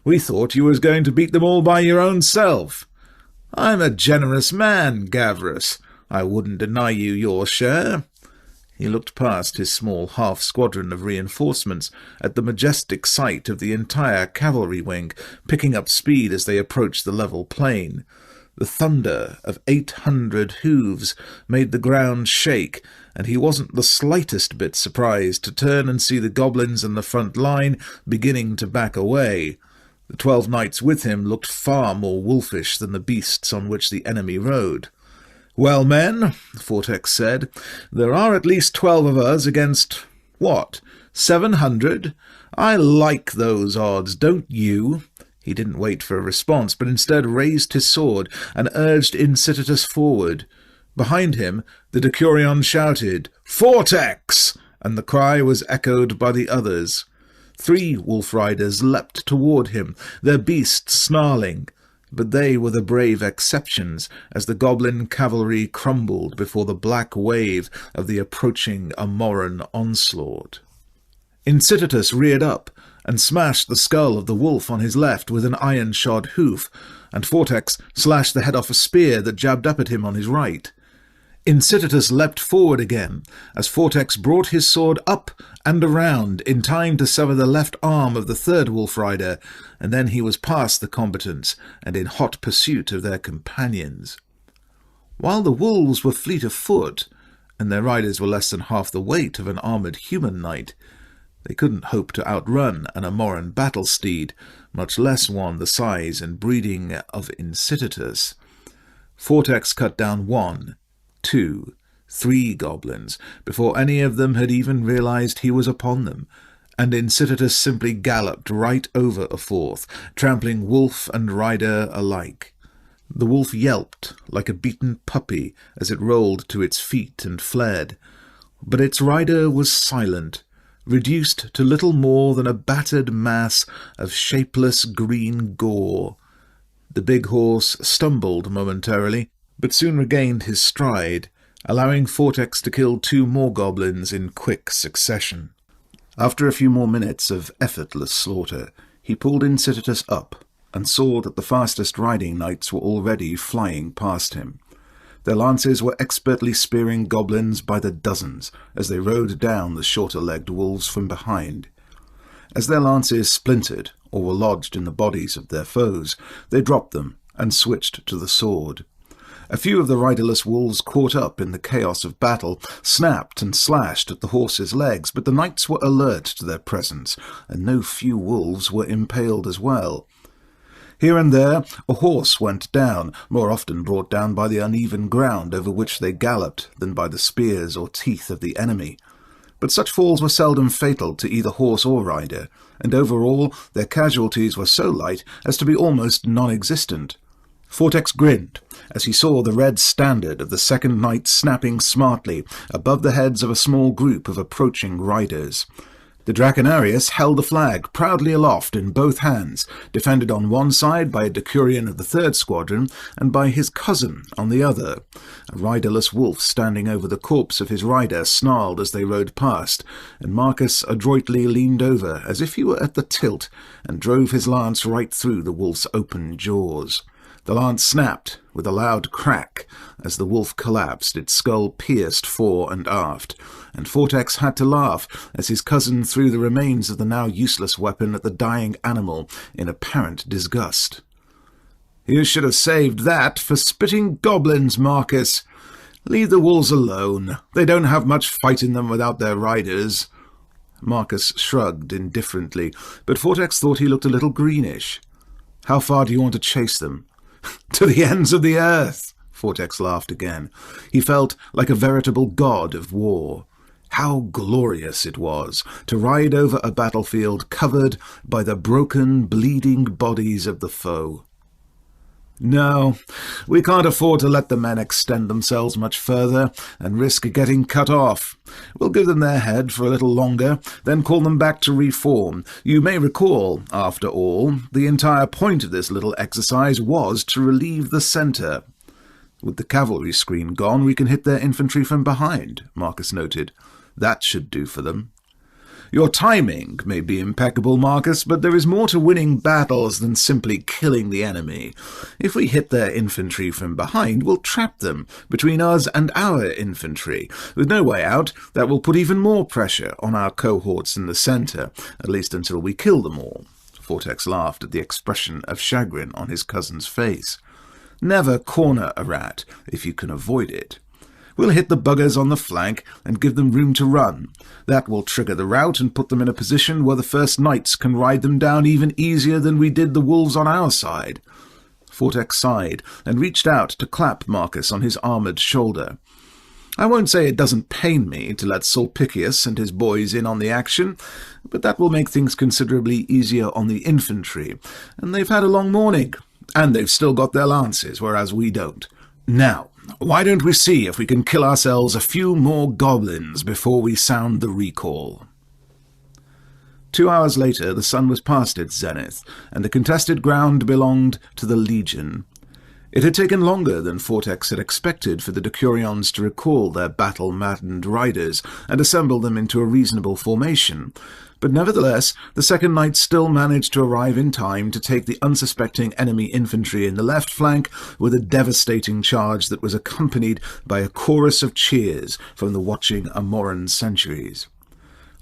"We thought you was going to beat them all by your own self." "I'm a generous man, Gavrus. I wouldn't deny you your share." He looked past his small half-squadron of reinforcements at the majestic sight of the entire cavalry wing picking up speed as they approached the level plain. The thunder of 800 hooves made the ground shake, and he wasn't the slightest bit surprised to turn and see the goblins in the front line beginning to back away. The 12 knights with him looked far more wolfish than the beasts on which the enemy rode. "Well, men," Vortex said, "there are at least 12 of us against, 700? I like those odds, don't you?" He didn't wait for a response, but instead raised his sword and urged Incitatus forward. Behind him, the decurion shouted, "Vortex!" and the cry was echoed by the others. 3 wolf riders leapt toward him, their beasts snarling, but they were the brave exceptions as the goblin cavalry crumbled before the black wave of the approaching Amoran onslaught. Incitatus reared up and smashed the skull of the wolf on his left with an iron-shod hoof, and Vortex slashed the head off a spear that jabbed up at him on his right. Incitatus leapt forward again, as Vortex brought his sword up and around in time to sever the left arm of the 3rd wolf rider, and then he was past the combatants and in hot pursuit of their companions. While the wolves were fleet of foot, and their riders were less than half the weight of an armoured human knight, they couldn't hope to outrun an Amoran battle steed, much less one the size and breeding of Incitatus. Vortex cut down 1, 2, 3 goblins before any of them had even realized he was upon them, and Incitatus simply galloped right over a 4th, trampling wolf and rider alike. The wolf yelped like a beaten puppy as it rolled to its feet and fled, but its rider was silent, reduced to little more than a battered mass of shapeless green gore. The big horse stumbled momentarily, but soon regained his stride, allowing Vortex to kill 2 more goblins in quick succession. After a few more minutes of effortless slaughter, he pulled Incitatus up and saw that the fastest riding knights were already flying past him. Their lances were expertly spearing goblins by the dozens as they rode down the shorter-legged wolves from behind. As their lances splintered or were lodged in the bodies of their foes, they dropped them and switched to the sword. A few of the riderless wolves caught up in the chaos of battle, snapped and slashed at the horses' legs, but the knights were alert to their presence, and no few wolves were impaled as well. Here and there a horse went down, more often brought down by the uneven ground over which they galloped than by the spears or teeth of the enemy. but such falls were seldom fatal to either horse or rider, and overall their casualties were so light as to be almost non-existent. Vortex grinned as he saw the red standard of the second knight snapping smartly above the heads of a small group of approaching riders. The Draconarius held the flag proudly aloft in both hands, defended on one side by a Decurion of the 3rd Squadron and by his cousin on the other. A riderless wolf standing over the corpse of his rider snarled as they rode past, and Marcus adroitly leaned over as if he were at the tilt and drove his lance right through the wolf's open jaws. The lance snapped with a loud crack as the wolf collapsed, its skull pierced fore and aft, and Vortex had to laugh as his cousin threw the remains of the now useless weapon at the dying animal in apparent disgust. "You should have saved that for spitting goblins, Marcus. Leave the wolves alone. They don't have much fight in them without their riders." Marcus shrugged indifferently, but Vortex thought he looked a little greenish. "How far do you want to chase them?" "To the ends of the earth," Vortex laughed again. He felt like a veritable god of war. How glorious it was to ride over a battlefield covered by the broken, bleeding bodies of the foe. "No, we can't afford to let the men extend themselves much further and risk getting cut off. We'll give them their head for a little longer, then call them back to reform. You may recall, after all, the entire point of this little exercise was to relieve the centre." "With the cavalry screen gone, we can hit their infantry from behind," Marcus noted. "That should do for them." "Your timing may be impeccable, Marcus, but there is more to winning battles than simply killing the enemy. If we hit their infantry from behind, we'll trap them between us and our infantry. With no way out, that will put even more pressure on our cohorts in the centre, at least until we kill them all." Vortex laughed at the expression of chagrin on his cousin's face. "Never corner a rat, if you can avoid it. We'll hit the buggers on the flank and give them room to run. That will trigger the rout and put them in a position where the first knights can ride them down even easier than we did the wolves on our side." Vortex sighed and reached out to clap Marcus on his armoured shoulder. "I won't say it doesn't pain me to let Sulpicius and his boys in on the action, but that will make things considerably easier on the infantry, and they've had a long morning, and they've still got their lances, whereas we don't. Now, why don't we see if we can kill ourselves a few more goblins before we sound the recall?" 2 hours later, the sun was past its zenith, and the contested ground belonged to the Legion. It had taken longer than Vortex had expected for the Decurions to recall their battle-maddened riders and assemble them into a reasonable formation, but nevertheless the second knight still managed to arrive in time to take the unsuspecting enemy infantry in the left flank with a devastating charge that was accompanied by a chorus of cheers from the watching Amoran sentries.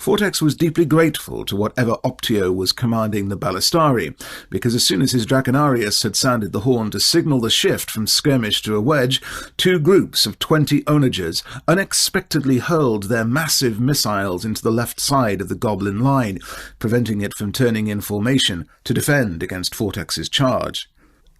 Vortex was deeply grateful to whatever Optio was commanding the Ballistari, because as soon as his Draconarius had sounded the horn to signal the shift from skirmish to a wedge, 2 groups of 20 onagers unexpectedly hurled their massive missiles into the left side of the goblin line, preventing it from turning in formation to defend against Vortex's charge.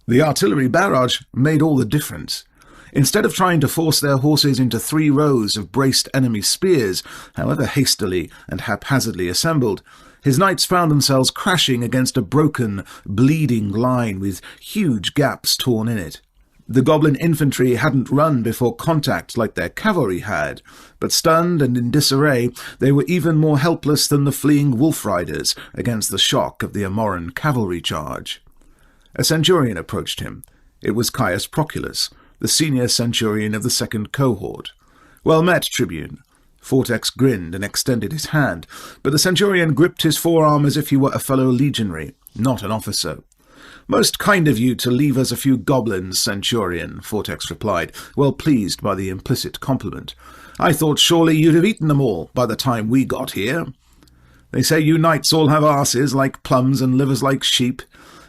The artillery barrage made all the difference. Instead of trying to force their horses into 3 rows of braced enemy spears, however hastily and haphazardly assembled, his knights found themselves crashing against a broken, bleeding line with huge gaps torn in it. The goblin infantry hadn't run before contact like their cavalry had, but stunned and in disarray, they were even more helpless than the fleeing wolf riders against the shock of the Amoran cavalry charge. A centurion approached him. It was Caius Proculus, the senior centurion of the 2nd cohort. "Well met, Tribune." Vortex grinned and extended his hand, but the centurion gripped his forearm as if he were a fellow legionary, not an officer. "Most kind of you to leave us a few goblins, Centurion," Vortex replied, well pleased by the implicit compliment. "I thought surely you'd have eaten them all by the time we got here. They say you knights all have arses like plums and livers like sheep,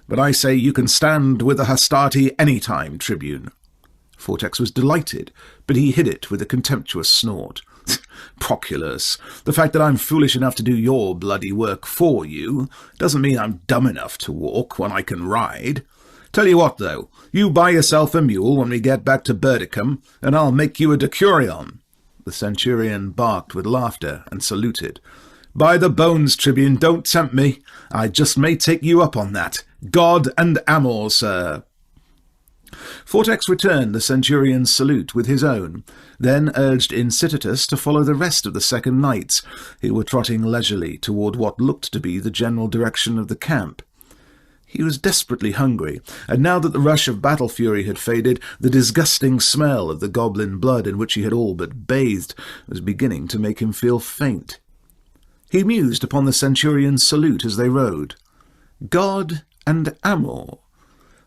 but I say you can stand with the Hastati any time, Tribune." Vortex was delighted, but he hid it with a contemptuous snort. "Proculus, the fact that I'm foolish enough to do your bloody work for you doesn't mean I'm dumb enough to walk when I can ride. Tell you what, though, you buy yourself a mule when we get back to Burdicum, and I'll make you a Decurion." The the centurion barked with laughter and saluted. "By the bones, Tribune, don't tempt me. I just may take you up on that. God and Amor, sir." Fortex returned the centurion's salute with his own, then urged Incitatus to follow the rest of the second knights, who were trotting leisurely toward what looked to be the general direction of the camp. He was desperately hungry, and now that the rush of battle fury had faded, the disgusting smell of the goblin blood in which he had all but bathed was beginning to make him feel faint. He mused upon the centurion's salute as they rode. God and Amor.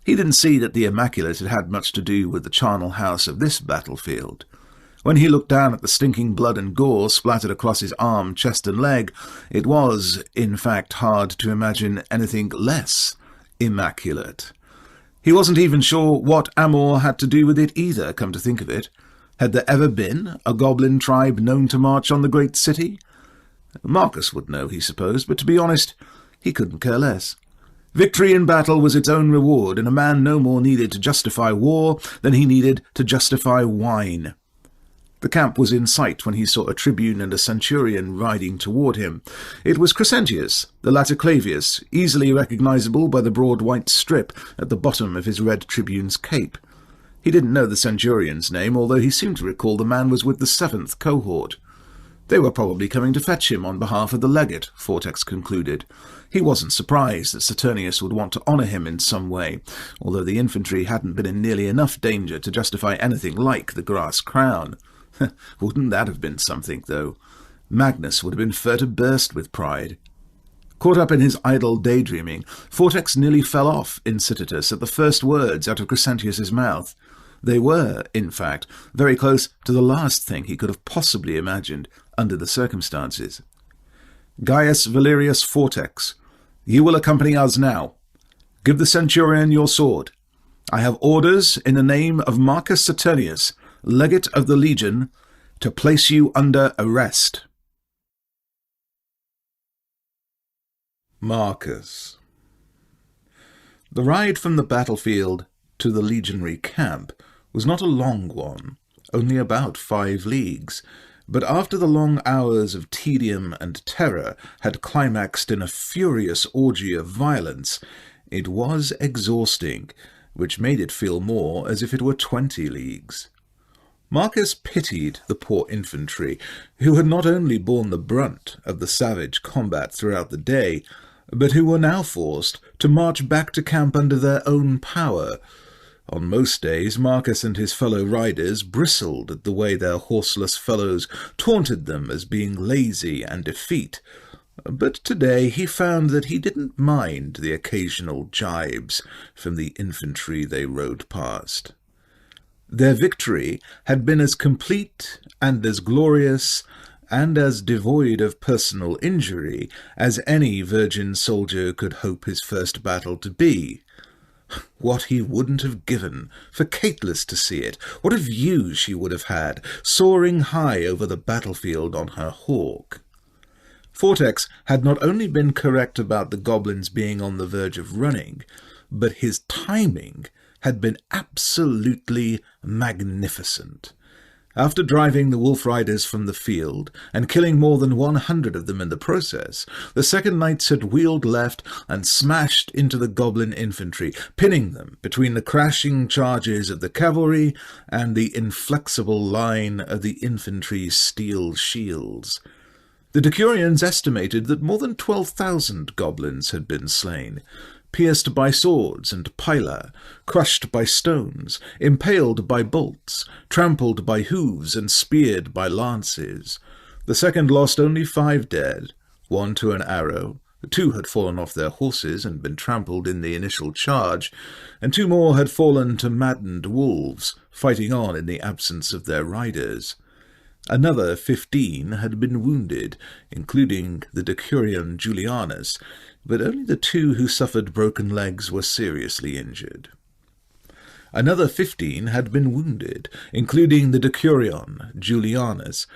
He didn't see that the Immaculate had had much to do with the charnel house of this battlefield. When he looked down at the stinking blood and gore splattered across his arm, chest and leg, it was, in fact, hard to imagine anything less immaculate. He wasn't even sure what Amor had to do with it either, come to think of it. Had there ever been a goblin tribe known to march on the great city? Marcus would know, he supposed, but to be honest, he couldn't care less. Victory in battle was its own reward, and a man no more needed to justify war than he needed to justify wine. The camp was in sight when he saw a tribune and a centurion riding toward him. It was Crescentius, the latter Clavius, easily recognizable by the broad white strip at the bottom of his red tribune's cape. He didn't know the centurion's name, although he seemed to recall the man was with the 7th cohort. They were probably coming to fetch him on behalf of the legate, Fortex concluded. He wasn't surprised that Saturnius would want to honour him in some way, although the infantry hadn't been in nearly enough danger to justify anything like the grass crown. Wouldn't that have been something, though? Magnus would have been fair to burst with pride. Caught up in his idle daydreaming, Fortex nearly fell off Incitatus at the first words out of Crescentius's mouth. They were, in fact, very close to the last thing he could have possibly imagined under the circumstances. "Gaius Valerius Fortex, you will accompany us now. Give the centurion your sword. I have orders in the name of Marcus Saturnius, legate of the legion, to place you under arrest." Marcus. The ride from the battlefield to the legionary camp was not a long one, only about 5 leagues, but after the long hours of tedium and terror had climaxed in a furious orgy of violence, it was exhausting, which made it feel more as if it were 20 leagues. Marcus pitied the poor infantry, who had not only borne the brunt of the savage combat throughout the day, but who were now forced to march back to camp under their own power. On most days, Marcus and his fellow riders bristled at the way their horseless fellows taunted them as being lazy and effete, but today he found that he didn't mind the occasional jibes from the infantry they rode past. Their victory had been as complete and as glorious and as devoid of personal injury as any virgin soldier could hope his first battle to be. What he wouldn't have given for Caitlus to see it! What a view she would have had, soaring high over the battlefield on her hawk! Fortex had not only been correct about the goblins being on the verge of running, but his timing had been absolutely magnificent. After driving the wolf riders from the field, and killing more than 100 of them in the process, the second knights had wheeled left and smashed into the goblin infantry, pinning them between the crashing charges of the cavalry and the inflexible line of the infantry's steel shields. The Decurions estimated that more than 12,000 goblins had been slain, pierced by swords and pillar, crushed by stones, impaled by bolts, trampled by hooves and speared by lances. The second lost only 5 dead, 1 to an arrow, 2 had fallen off their horses and been trampled in the initial charge, and 2 more had fallen to maddened wolves, fighting on in the absence of their riders. Another 15 had been wounded, including the Decurion Julianus, but only the 2 who suffered broken legs were seriously injured. Another 15 had been wounded, including the Decurion Julianus,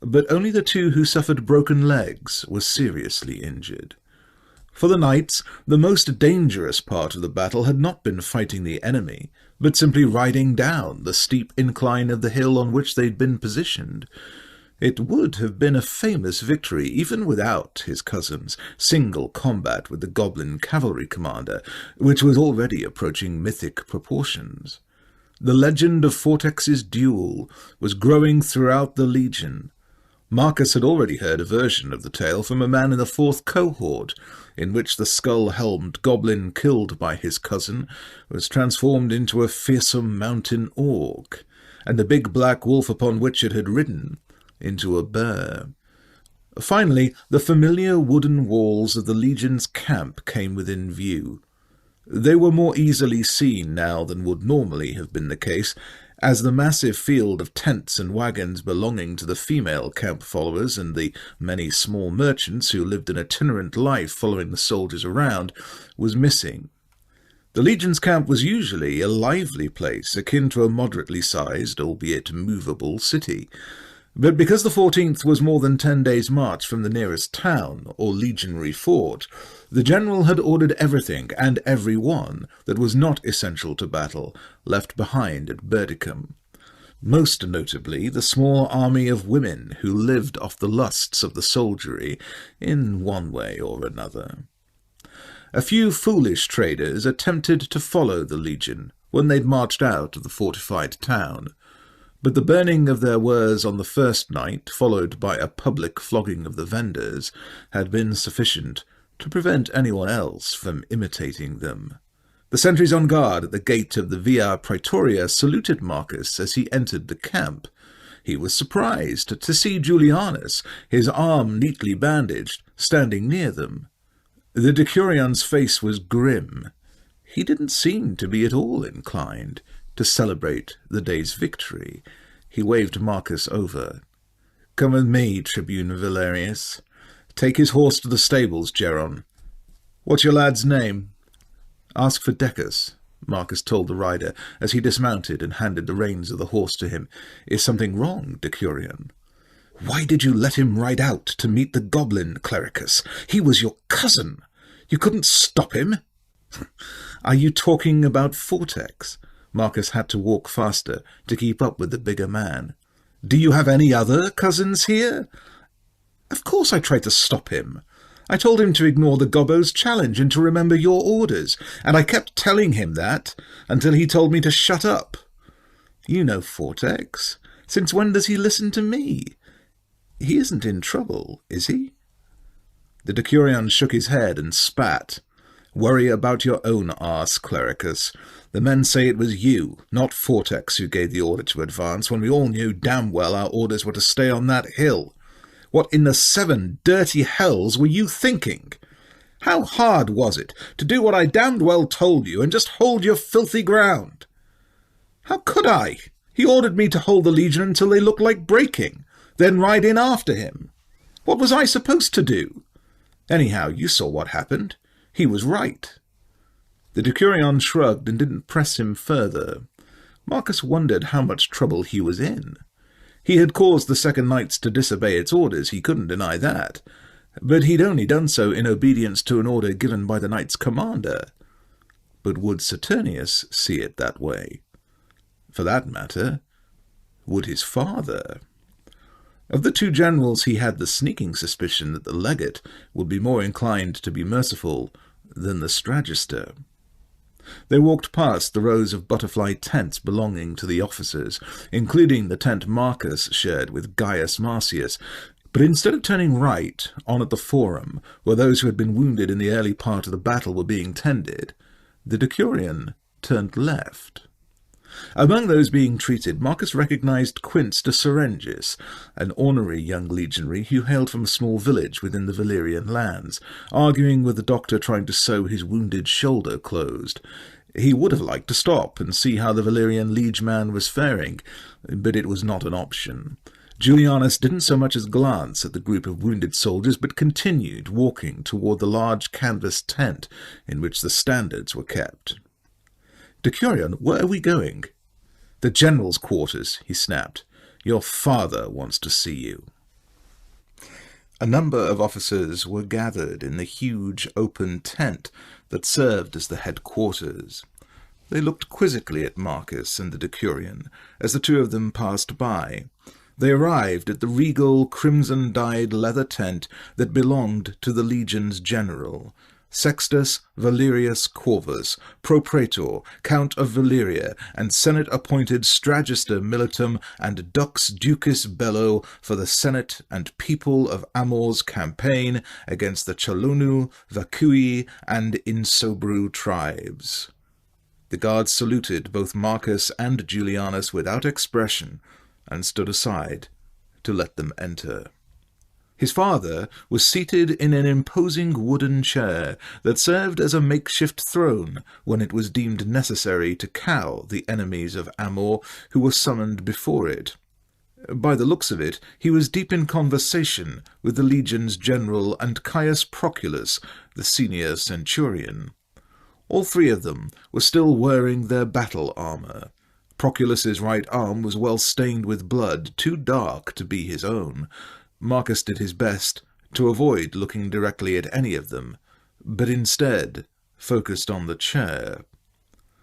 but only the 2 who suffered broken legs were seriously injured. For the knights, the most dangerous part of the battle had not been fighting the enemy, but simply riding down the steep incline of the hill on which they'd been positioned. It would have been a famous victory, even without his cousin's single combat with the goblin cavalry commander, which was already approaching mythic proportions. The legend of Fortex's duel was growing throughout the Legion. Marcus had already heard a version of the tale from a man in the 4th cohort, in which the skull-helmed goblin killed by his cousin was transformed into a fearsome mountain orc, and the big black wolf upon which it had ridden into a bear. Finally, the familiar wooden walls of the Legion's camp came within view. They were more easily seen now than would normally have been the case, as the massive field of tents and wagons belonging to the female camp followers and the many small merchants who lived an itinerant life following the soldiers around was missing. The Legion's camp was usually a lively place, akin to a moderately sized, albeit movable, city. But because the 14th was more than 10 days' march from the nearest town, or legionary fort, the general had ordered everything and everyone that was not essential to battle left behind at Berdicum. Most notably the small army of women who lived off the lusts of the soldiery in one way or another. A few foolish traders attempted to follow the Legion when they'd marched out of the fortified town, but the burning of their wares on the first night, followed by a public flogging of the vendors, had been sufficient to prevent anyone else from imitating them. The sentries on guard at the gate of the Via Praetoria saluted Marcus as he entered the camp. He was surprised to see Julianus, his arm neatly bandaged, standing near them. The decurion's face was grim. He didn't seem to be at all inclined to celebrate the day's victory. He waved Marcus over. "Come with me, Tribune Valerius. Take his horse to the stables, Geron. What's your lad's name?" "Ask for Decus," Marcus told the rider as he dismounted and handed the reins of the horse to him. "Is something wrong, Decurion?" "Why did you let him ride out to meet the goblin, Clericus? He was your cousin. You couldn't stop him?" "Are you talking about Fortex?" Marcus had to walk faster to keep up with the bigger man. "Do you have any other cousins here?" "Of course I tried to stop him. I told him to ignore the gobbo's challenge and to remember your orders, and I kept telling him that until he told me to shut up." "You know Fortex. Since when does he listen to me? He isn't in trouble, is he?" The Decurion shook his head and spat. "Worry about your own arse, Clericus. The men say it was you, not Fortex, who gave the order to advance, when we all knew damn well our orders were to stay on that hill. What in the 7 dirty hells were you thinking? How hard was it to do what I damned well told you and just hold your filthy ground?" "How could I? He ordered me to hold the Legion until they looked like breaking, then ride in after him. What was I supposed to do? Anyhow, you saw what happened. He was right." The Decurion shrugged and didn't press him further. Marcus wondered how much trouble he was in. He had caused the Second Knights to disobey its orders, he couldn't deny that, but he'd only done so in obedience to an order given by the Knights' commander. But would Saturnius see it that way? For that matter, would his father? Of the two generals, he had the sneaking suspicion that the legate would be more inclined to be merciful than the stragister. They walked past the rows of butterfly tents belonging to the officers, including the tent Marcus shared with Gaius Marcius, but instead of turning right, on at the Forum, where those who had been wounded in the early part of the battle were being tended, the Decurion turned left. Among those being treated, Marcus recognized Quince de Serengis, an ornery young legionary who hailed from a small village within the Valyrian lands, arguing with the doctor trying to sew his wounded shoulder closed. He would have liked to stop and see how the Valyrian liegeman was faring, but it was not an option. Julianus didn't so much as glance at the group of wounded soldiers, but continued walking toward the large canvas tent in which the standards were kept. "Decurion, where are we going?" "The general's quarters," he snapped. "Your father wants to see you." A number of officers were gathered in the huge open tent that served as the headquarters. They looked quizzically at Marcus and the Decurion as the two of them passed by. They arrived at the regal, crimson-dyed leather tent that belonged to the legion's general, Sextus Valerius Corvus, Propraetor, Count of Valyria, and Senate-appointed Stragister Militum and Dux Ducis Bello for the Senate and people of Amor's campaign against the Chalonu, Vacui, and Insobru tribes. The guards saluted both Marcus and Julianus without expression, and stood aside to let them enter. His father was seated in an imposing wooden chair that served as a makeshift throne when it was deemed necessary to cow the enemies of Amor who were summoned before it. By the looks of it, he was deep in conversation with the legion's general and Caius Proculus, the senior centurion. All three of them were still wearing their battle armor. Proculus's right arm was well stained with blood, too dark to be his own. Marcus did his best to avoid looking directly at any of them, but instead focused on the chair.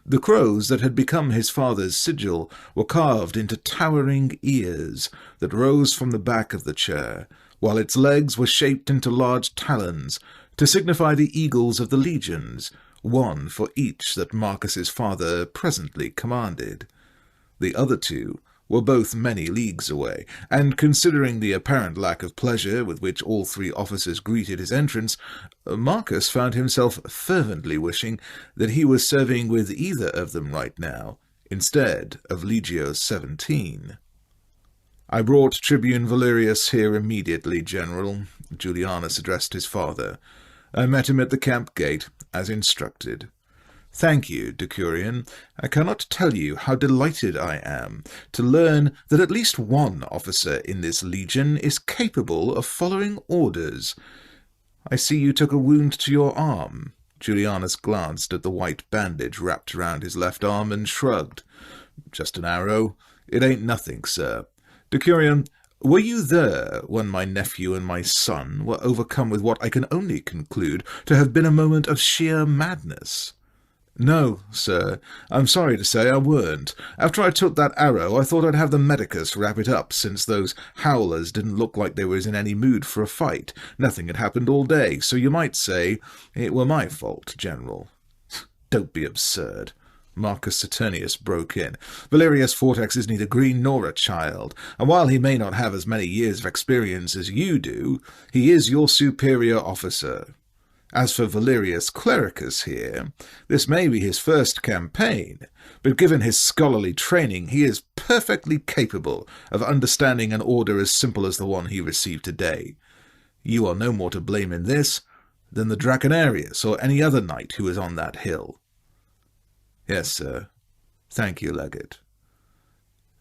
The crows that had become his father's sigil were carved into towering ears that rose from the back of the chair, while its legs were shaped into large talons to signify the eagles of the legions, one for each that Marcus's father presently commanded. The other two were both many leagues away, and considering the apparent lack of pleasure with which all three officers greeted his entrance, Marcus found himself fervently wishing that he was serving with either of them right now, instead of Legio 17. "I brought Tribune Valerius here immediately, General," Julianus addressed his father. "I met him at the camp gate, as instructed." "Thank you, Decurion. I cannot tell you how delighted I am to learn that at least one officer in this legion is capable of following orders. I see you took a wound to your arm." Julianus glanced at the white bandage wrapped around his left arm and shrugged. "Just an arrow. It ain't nothing, sir. Decurion, were you there when my nephew and my son were overcome with what I can only conclude to have been a moment of sheer madness?" "No, sir. I'm sorry to say I weren't. After I took that arrow, I thought I'd have the medicus wrap it up, since those howlers didn't look like they was in any mood for a fight. Nothing had happened all day, so you might say it were my fault, General." "Don't be absurd," Marcus Saturnius broke in. "Valerius Fortex is neither green nor a child, and while he may not have as many years of experience as you do, he is your superior officer. As for Valerius Clericus here, this may be his first campaign, but given his scholarly training, he is perfectly capable of understanding an order as simple as the one he received today. You are no more to blame in this than the Draconarius or any other knight who is on that hill." "Yes, sir. Thank you, Legate."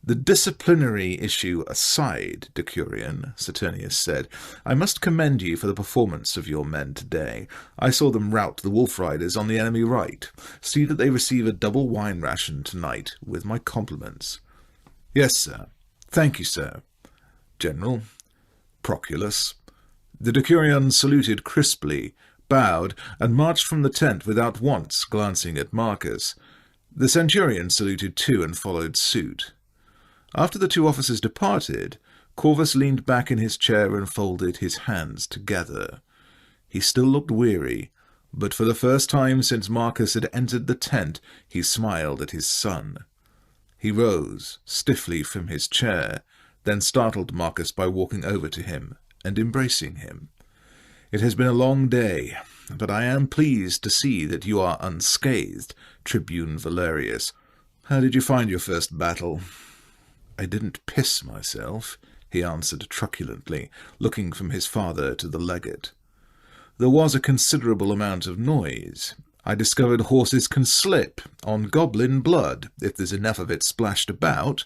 "The disciplinary issue aside, Decurion," Saturnius said, "I must commend you for the performance of your men today. I saw them rout the wolf riders on the enemy right. See that they receive a double wine ration tonight, with my compliments." "Yes, sir. Thank you, sir." "General, Proculus." The Decurion saluted crisply, bowed, and marched from the tent without once glancing at Marcus. The centurion saluted too and followed suit. After the two officers departed, Corvus leaned back in his chair and folded his hands together. He still looked weary, but for the first time since Marcus had entered the tent, he smiled at his son. He rose stiffly from his chair, then startled Marcus by walking over to him and embracing him. "It has been a long day, but I am pleased to see that you are unscathed, Tribune Valerius. How did you find your first battle?" "I didn't piss myself," he answered truculently, looking from his father to the legate. "There was a considerable amount of noise. I discovered horses can slip on goblin blood, if there's enough of it splashed about.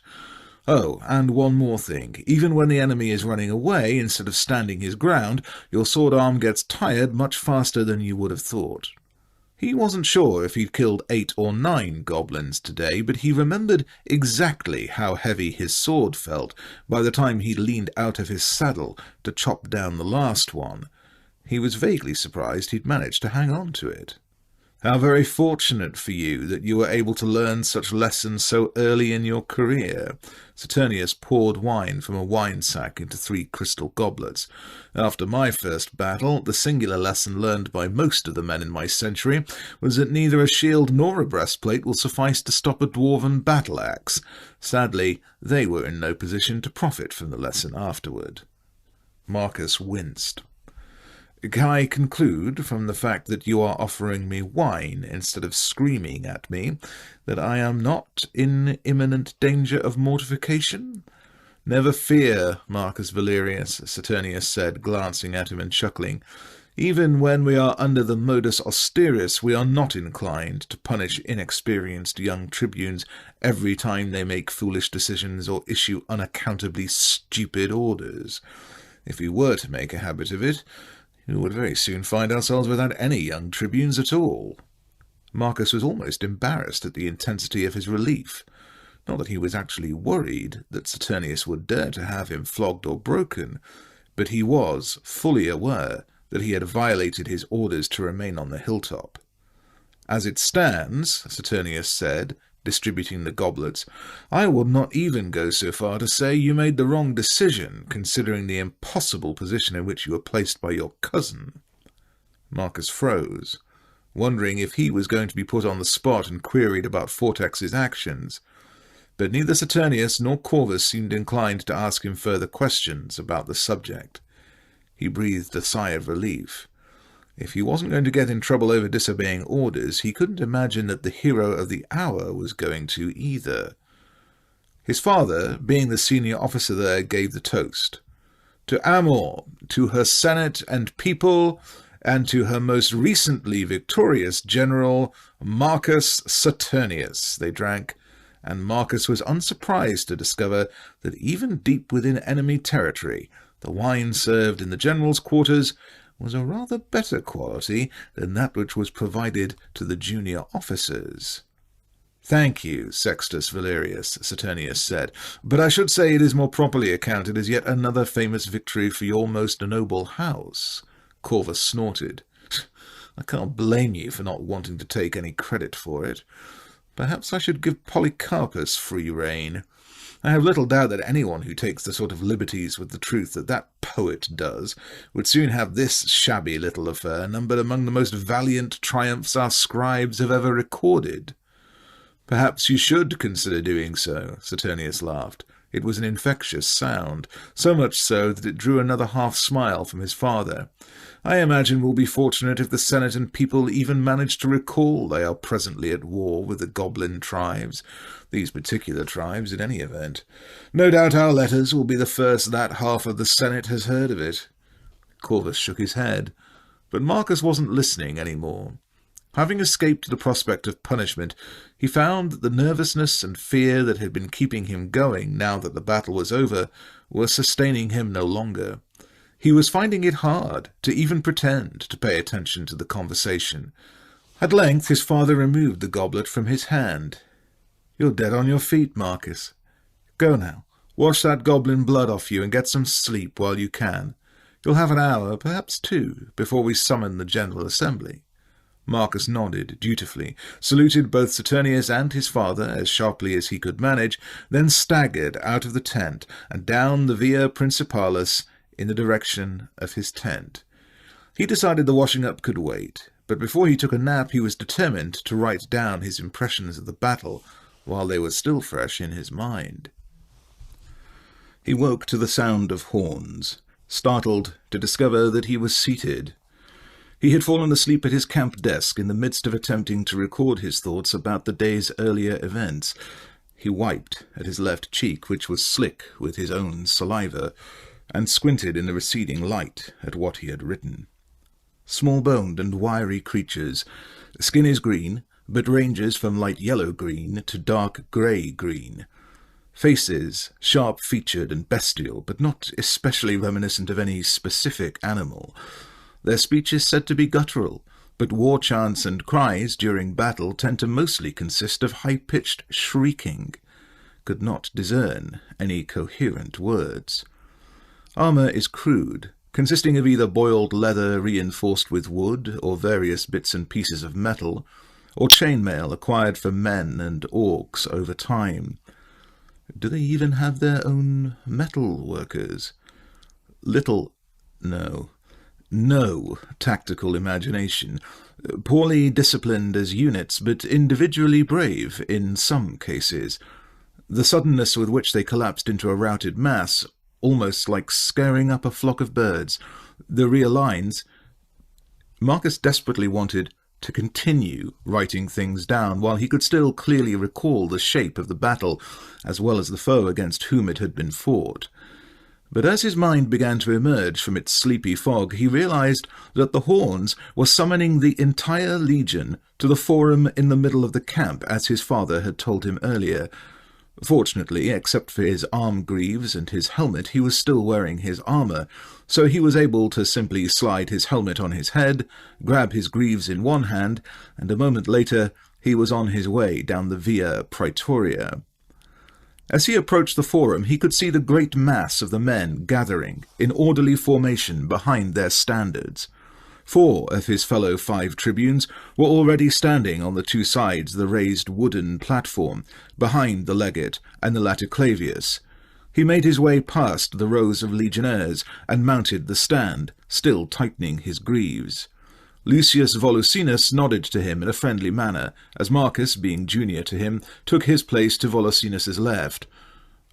Oh, and one more thing. Even when the enemy is running away, instead of standing his ground, your sword arm gets tired much faster than you would have thought." He wasn't sure if he'd killed 8 or 9 goblins today, but he remembered exactly how heavy his sword felt by the time he leaned out of his saddle to chop down the last one. He was vaguely surprised he'd managed to hang on to it. How very fortunate for you that you were able to learn such lessons so early in your career. Saturnius poured wine from a wine sack into 3 crystal goblets. After my first battle, the singular lesson learned by most of the men in my century was that neither a shield nor a breastplate will suffice to stop a dwarven battle-axe. Sadly, they were in no position to profit from the lesson afterward. Marcus winced. Can I conclude from the fact that you are offering me wine instead of screaming at me that I am not in imminent danger of mortification? Never fear, Marcus Valerius, Saturnius said, glancing at him and chuckling. Even when we are under the modus austeris, we are not inclined to punish inexperienced young tribunes every time they make foolish decisions or issue unaccountably stupid orders. If we were to make a habit of it, we would very soon find ourselves without any young tribunes at all. Marcus was almost embarrassed at the intensity of his relief. Not that he was actually worried that Saturnius would dare to have him flogged or broken, but he was fully aware that he had violated his orders to remain on the hilltop. As it stands, Saturnius said, distributing the goblets, I would not even go so far to say you made the wrong decision, considering the impossible position in which you were placed by your cousin. Marcus froze, wondering if he was going to be put on the spot and queried about Fortex's actions. But neither Saturnius nor Corvus seemed inclined to ask him further questions about the subject. He breathed a sigh of relief. If he wasn't going to get in trouble over disobeying orders, he couldn't imagine that the hero of the hour was going to either. His father, being the senior officer there, gave the toast. To Amor, to her Senate and people, and to her most recently victorious general, Marcus Saturnius, they drank, and Marcus was unsurprised to discover that even deep within enemy territory, the wine served in the general's quarters was a rather better quality than that which was provided to the junior officers. Thank you, Sextus Valerius, Saturnius said, but I should say it is more properly accounted as yet another famous victory for your most noble house. Corvus snorted. I can't blame you for not wanting to take any credit for it. Perhaps I should give Polycarpus free rein. I have little doubt that anyone who takes the sort of liberties with the truth that that poet does would soon have this shabby little affair numbered among the most valiant triumphs our scribes have ever recorded. Perhaps you should consider doing so, Saturnius laughed. It was an infectious sound, so much so that it drew another half-smile from his father. I imagine we'll be fortunate if the Senate and people even manage to recall they are presently at war with the goblin tribes, these particular tribes in any event. No doubt our letters will be the first that half of the Senate has heard of it. Corvus shook his head, but Marcus wasn't listening any more. Having escaped the prospect of punishment, he found that the nervousness and fear that had been keeping him going now that the battle was over were sustaining him no longer. He was finding it hard to even pretend to pay attention to the conversation. At length his father removed the goblet from his hand. You're dead on your feet, Marcus. Go now, wash that goblin blood off you and get some sleep while you can. You'll have an hour, perhaps 2, before we summon the General Assembly. Marcus nodded dutifully, saluted both Saturnius and his father as sharply as he could manage, then staggered out of the tent and down the Via Principalis in the direction of his tent. He decided the washing up could wait, but before he took a nap he was determined to write down his impressions of the battle while they were still fresh in his mind. He woke to the sound of horns, startled to discover that he was seated. He had fallen asleep at his camp desk in the midst of attempting to record his thoughts about the day's earlier events. He wiped at his left cheek, which was slick with his own saliva, and squinted in the receding light at what he had written. Small-boned and wiry creatures. Skin is green, but ranges from light yellow-green to dark grey-green. Faces, sharp-featured and bestial, but not especially reminiscent of any specific animal. Their speech is said to be guttural, but war chants and cries during battle tend to mostly consist of high-pitched shrieking. Could not discern any coherent words. Armour is crude, consisting of either boiled leather reinforced with wood or various bits and pieces of metal, or chainmail acquired from men and orcs over time. Do they even have their own metal workers? No tactical imagination. Poorly disciplined as units, but individually brave in some cases. The suddenness with which they collapsed into a routed mass, almost like scaring up a flock of birds. The rear lines. Marcus desperately wanted to continue writing things down while he could still clearly recall the shape of the battle, as well as the foe against whom it had been fought. But as his mind began to emerge from its sleepy fog, he realized that the horns were summoning the entire legion to the forum in the middle of the camp, as his father had told him earlier. Fortunately, except for his arm greaves and his helmet, he was still wearing his armor, so he was able to simply slide his helmet on his head, grab his greaves in one hand, and a moment later he was on his way down the Via Praetoria. As he approached the forum, he could see the great mass of the men gathering in orderly formation behind their standards. 4 of his fellow 5 tribunes were already standing on the 2 sides of the raised wooden platform, behind the legate and the Laticlavius. He made his way past the rows of legionnaires and mounted the stand, still tightening his greaves. Lucius Volusinus nodded to him in a friendly manner, as Marcus, being junior to him, took his place to Volusinus's left.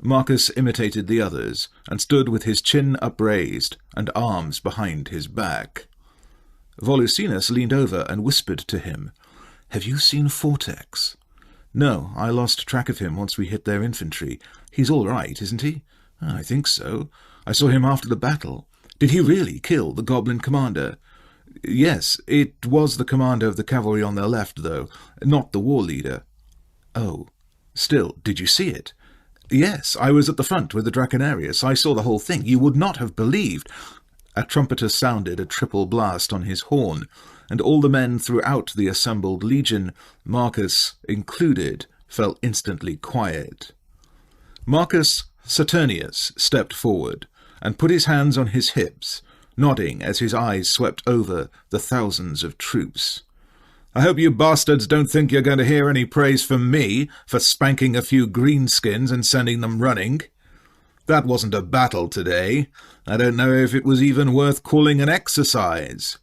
Marcus imitated the others, and stood with his chin upraised and arms behind his back. Volusinus leaned over and whispered to him, "Have you seen Fortex?" "No, I lost track of him once we hit their infantry. He's all right, isn't he?" "I think so. I saw him after the battle. Did he really kill the goblin commander?" "Yes, it was the commander of the cavalry on their left, though, not the war leader." "Oh. Still, did you see it?" "Yes, I was at the front with the Draconarius. I saw the whole thing. You would not have believed—" A trumpeter sounded a triple blast on his horn, and all the men throughout the assembled legion, Marcus included, fell instantly quiet. Marcus Saturnius stepped forward and put his hands on his hips, nodding as his eyes swept over the thousands of troops. "I hope you bastards don't think you're going to hear any praise from me for spanking a few greenskins and sending them running. That wasn't a battle today. I don't know if it was even worth calling an exercise."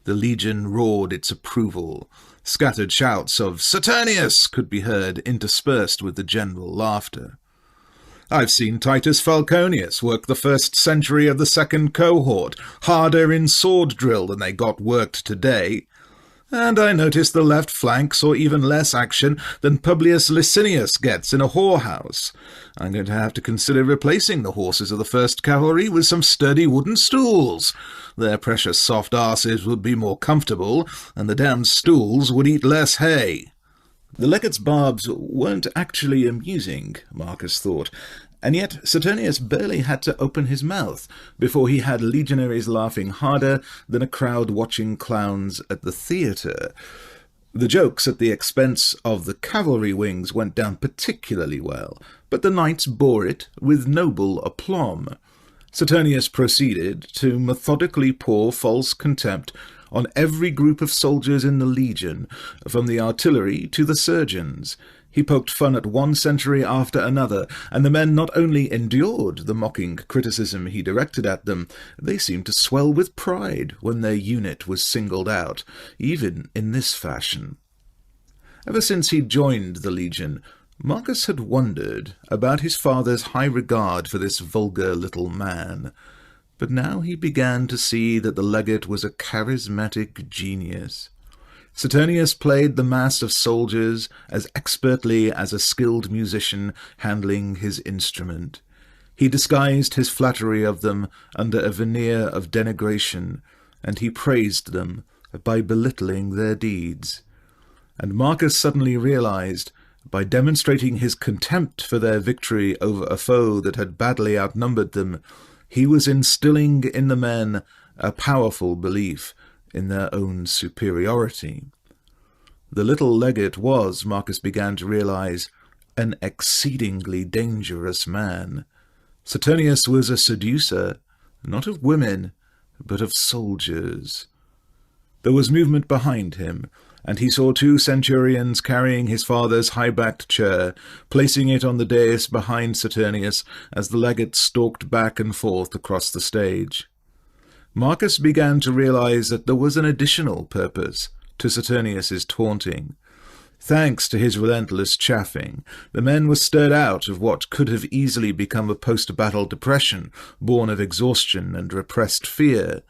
The legion roared its approval. Scattered shouts of "Saturnius" could be heard, interspersed with the general laughter. "I've seen Titus Falconius work the first century of the second cohort, harder in sword drill than they got worked today. And I noticed the left flank saw even less action than Publius Licinius gets in a whorehouse. I'm going to have to consider replacing the horses of the first cavalry with some sturdy wooden stools. Their precious soft arses would be more comfortable, and the damned stools would eat less hay." The legate's barbs weren't actually amusing, Marcus thought, and yet Saturnius barely had to open his mouth before he had legionaries laughing harder than a crowd watching clowns at the theatre. The jokes at the expense of the cavalry wings went down particularly well, but the knights bore it with noble aplomb. Saturnius proceeded to methodically pour false contempt on every group of soldiers in the legion, from the artillery to the surgeons. He poked fun at one century after another, and the men not only endured the mocking criticism he directed at them, they seemed to swell with pride when their unit was singled out, even in this fashion. Ever since he joined the Legion, Marcus had wondered about his father's high regard for this vulgar little man, but now he began to see that the legate was a charismatic genius. Saturnius played the mass of soldiers as expertly as a skilled musician handling his instrument. He disguised his flattery of them under a veneer of denigration, and he praised them by belittling their deeds. And Marcus suddenly realized, by demonstrating his contempt for their victory over a foe that had badly outnumbered them, he was instilling in the men a powerful belief in their own superiority. The little legate was, Marcus began to realize, an exceedingly dangerous man. Saturnius was a seducer, not of women, but of soldiers. There was movement behind him, and he saw 2 centurions carrying his father's high-backed chair, placing it on the dais behind Saturnius as the legate stalked back and forth across the stage. Marcus began to realize that there was an additional purpose to Saturnius's taunting. Thanks to his relentless chaffing, the men were stirred out of what could have easily become a post-battle depression born of exhaustion and repressed fear.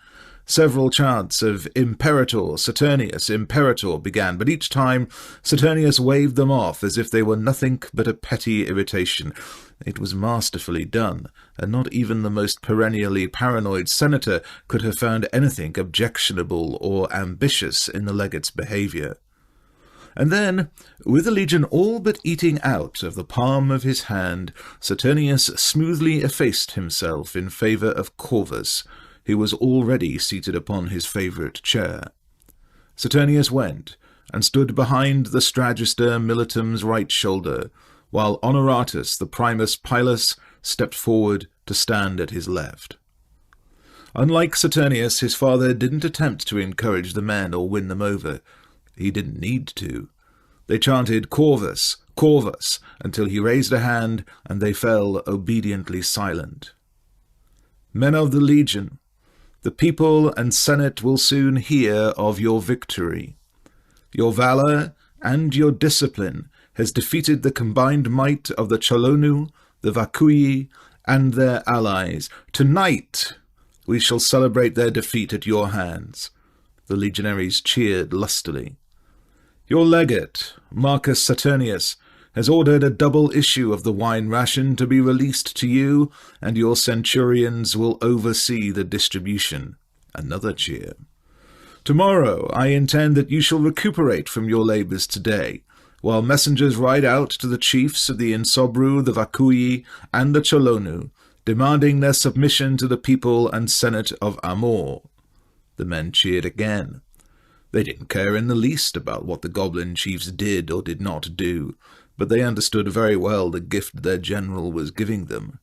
Several chants of Imperator, Saturnius, Imperator began, but each time Saturnius waved them off as if they were nothing but a petty irritation. It was masterfully done, and not even the most perennially paranoid senator could have found anything objectionable or ambitious in the legate's behavior. And then, with the legion all but eating out of the palm of his hand, Saturnius smoothly effaced himself in favor of Corvus, who was already seated upon his favourite chair. Saturnius went, and stood behind the Stragister Militum's right shoulder, while Honoratus, the Primus Pilus, stepped forward to stand at his left. Unlike Saturnius, his father didn't attempt to encourage the men or win them over. He didn't need to. They chanted Corvus, Corvus, until he raised a hand, and they fell obediently silent. Men of the Legion, the people and Senate will soon hear of your victory. Your valor and your discipline has defeated the combined might of the Cholonu, the Vakui, and their allies. Tonight we shall celebrate their defeat at your hands. The legionaries cheered lustily. Your legate, Marcus Saturnius, has ordered a double issue of the wine ration to be released to you, and your centurions will oversee the distribution. Another cheer. Tomorrow I intend that you shall recuperate from your labours today, while messengers ride out to the chiefs of the Insobru, the Vakui, and the Cholonu, demanding their submission to the people and senate of Amor. The men cheered again. They didn't care in the least about what the goblin chiefs did or did not do, but they understood very well the gift their general was giving them.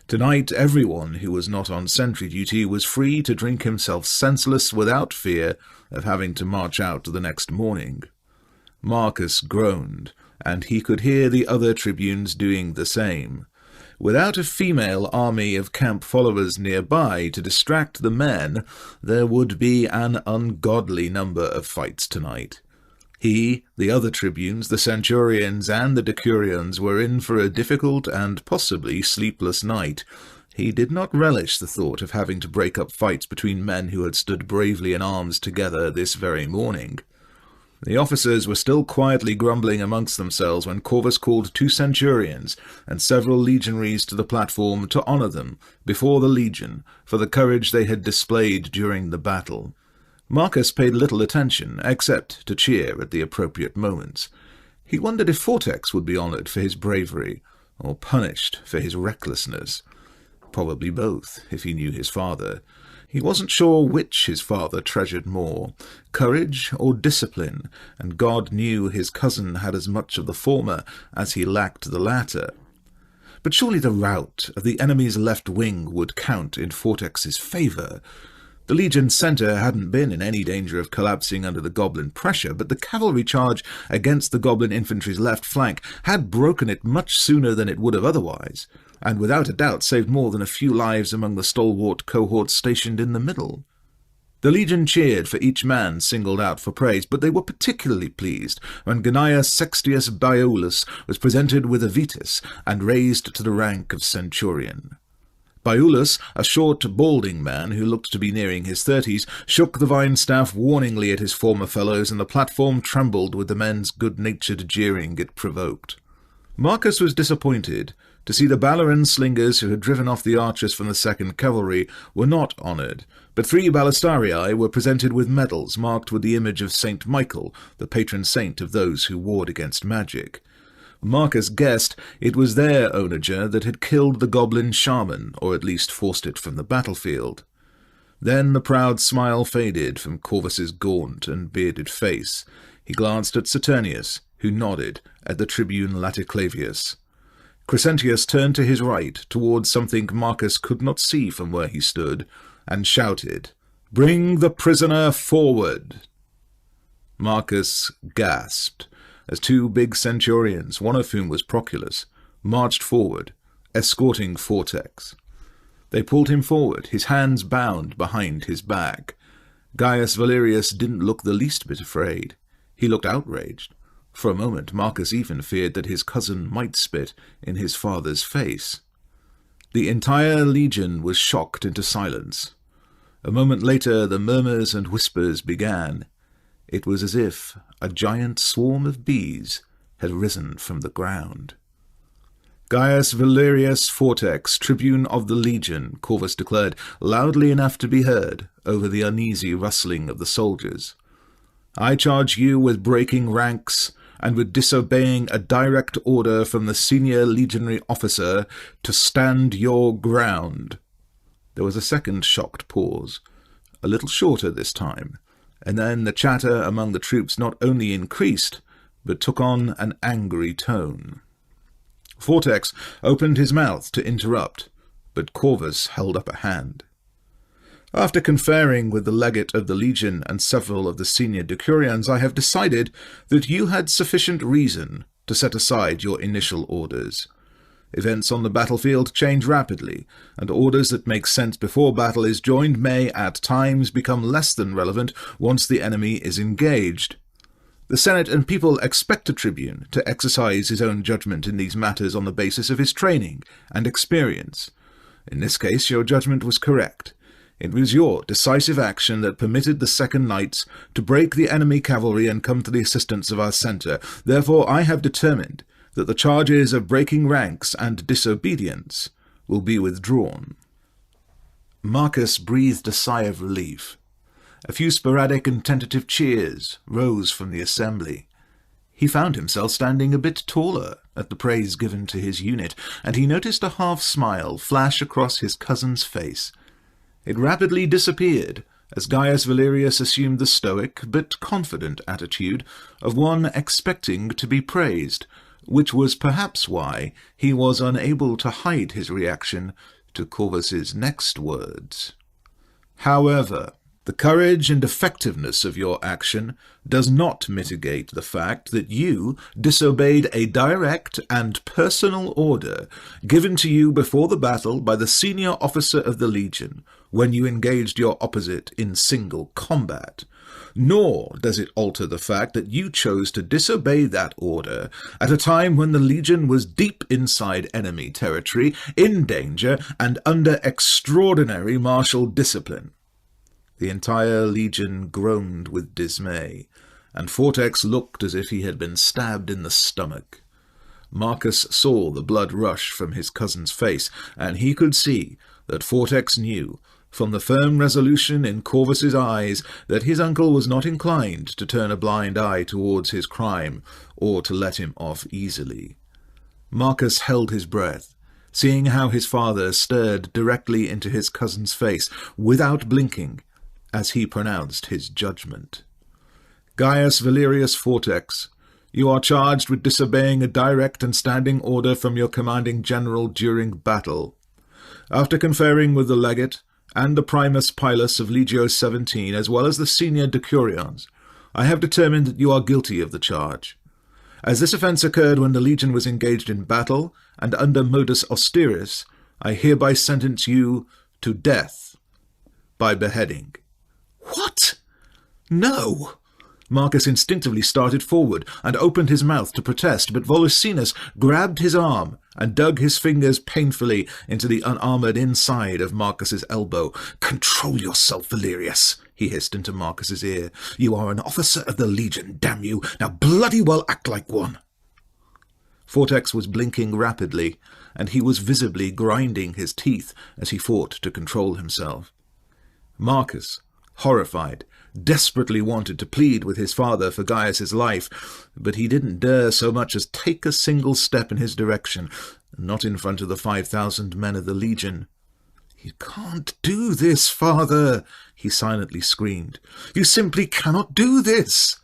Tonight everyone who was not on sentry duty was free to drink himself senseless without fear of having to march out the next morning. Marcus groaned, and he could hear the other tribunes doing the same. Without a female army of camp followers nearby to distract the men, there would be an ungodly number of fights tonight. He, the other tribunes, the centurions, and the decurions were in for a difficult and possibly sleepless night. He did not relish the thought of having to break up fights between men who had stood bravely in arms together this very morning. The officers were still quietly grumbling amongst themselves when Corvus called 2 centurions and several legionaries to the platform to honour them before the legion for the courage they had displayed during the battle. Marcus paid little attention, except to cheer at the appropriate moments. He wondered if Fortex would be honoured for his bravery, or punished for his recklessness. Probably both, if he knew his father. He wasn't sure which his father treasured more, courage or discipline, and God knew his cousin had as much of the former as he lacked the latter. But surely the rout of the enemy's left wing would count in Fortex's favour. The Legion's centre hadn't been in any danger of collapsing under the goblin pressure, but the cavalry charge against the goblin infantry's left flank had broken it much sooner than it would have otherwise, and without a doubt saved more than a few lives among the stalwart cohorts stationed in the middle. The Legion cheered for each man singled out for praise, but they were particularly pleased when Gnaeus Sextius Biolus was presented with a Vetus and raised to the rank of centurion. Biolus, a short, balding man who looked to be nearing his 30s, shook the vine staff warningly at his former fellows, and the platform trembled with the men's good-natured jeering it provoked. Marcus was disappointed to see the Balaran slingers who had driven off the archers from the 2nd Cavalry were not honoured, but 3 ballistarii were presented with medals marked with the image of Saint Michael, the patron saint of those who warred against magic. Marcus guessed it was their onager that had killed the goblin shaman, or at least forced it from the battlefield. Then the proud smile faded from Corvus's gaunt and bearded face. He glanced at Saturnius, who nodded at the tribune Laticlavius. Crescentius turned to his right, towards something Marcus could not see from where he stood, and shouted, Bring the prisoner forward." Marcus gasped as two big centurions, one of whom was Proculus, marched forward, escorting Vortex. They pulled him forward, his hands bound behind his back. Gaius Valerius didn't look the least bit afraid. He looked outraged. For a moment Marcus even feared that his cousin might spit in his father's face. The entire legion was shocked into silence. A moment later the murmurs and whispers began. It was as if a giant swarm of bees had risen from the ground. "Gaius Valerius Vortex, tribune of the legion," Corvus declared, loudly enough to be heard over the uneasy rustling of the soldiers. "I charge you with breaking ranks and with disobeying a direct order from the senior legionary officer to stand your ground." There was a second shocked pause, a little shorter this time, and then the chatter among the troops not only increased, but took on an angry tone. Vortex opened his mouth to interrupt, but Corvus held up a hand. "After conferring with the legate of the Legion and several of the senior decurions, I have decided that you had sufficient reason to set aside your initial orders. Events on the battlefield change rapidly, and orders that make sense before battle is joined may at times become less than relevant once the enemy is engaged. The Senate and people expect a tribune to exercise his own judgment in these matters on the basis of his training and experience. In this case, your judgment was correct. It was your decisive action that permitted the Second Knights to break the enemy cavalry and come to the assistance of our centre. Therefore, I have determined that the charges of breaking ranks and disobedience will be withdrawn." Marcus breathed a sigh of relief. A few sporadic and tentative cheers rose from the assembly. He found himself standing a bit taller at the praise given to his unit, and he noticed a half-smile flash across his cousin's face. It rapidly disappeared as Gaius Valerius assumed the stoic but confident attitude of one expecting to be praised, which was perhaps why he was unable to hide his reaction to Corvus's next words. "However, the courage and effectiveness of your action does not mitigate the fact that you disobeyed a direct and personal order given to you before the battle by the senior officer of the Legion when you engaged your opposite in single combat. Nor does it alter the fact that you chose to disobey that order at a time when the Legion was deep inside enemy territory, in danger, and under extraordinary martial discipline." The entire legion groaned with dismay, and Vortex looked as if he had been stabbed in the stomach. Marcus saw the blood rush from his cousin's face, and he could see that Vortex knew, from the firm resolution in Corvus's eyes, that his uncle was not inclined to turn a blind eye towards his crime, or to let him off easily. Marcus held his breath, seeing how his father stared directly into his cousin's face, without blinking, as he pronounced his judgment. "Gaius Valerius Vortex, you are charged with disobeying a direct and standing order from your commanding general during battle. After conferring with the legate and the primus pilus of Legio 17, as well as the senior decurions, I have determined that you are guilty of the charge. As this offence occurred when the legion was engaged in battle, and under modus austeris, I hereby sentence you to death by beheading." "What? No!" Marcus instinctively started forward and opened his mouth to protest, but Volusinus grabbed his arm and dug his fingers painfully into the unarmoured inside of Marcus's elbow. "Control yourself, Valerius," he hissed into Marcus's ear. "You are an officer of the Legion, damn you! Now bloody well act like one!" Vortex was blinking rapidly, and he was visibly grinding his teeth as he fought to control himself. Marcus, horrified, desperately wanted to plead with his father for Gaius's life, but he didn't dare so much as take a single step in his direction, not in front of the 5,000 men of the Legion. "You can't do this, father," he silently screamed. "You simply cannot do this.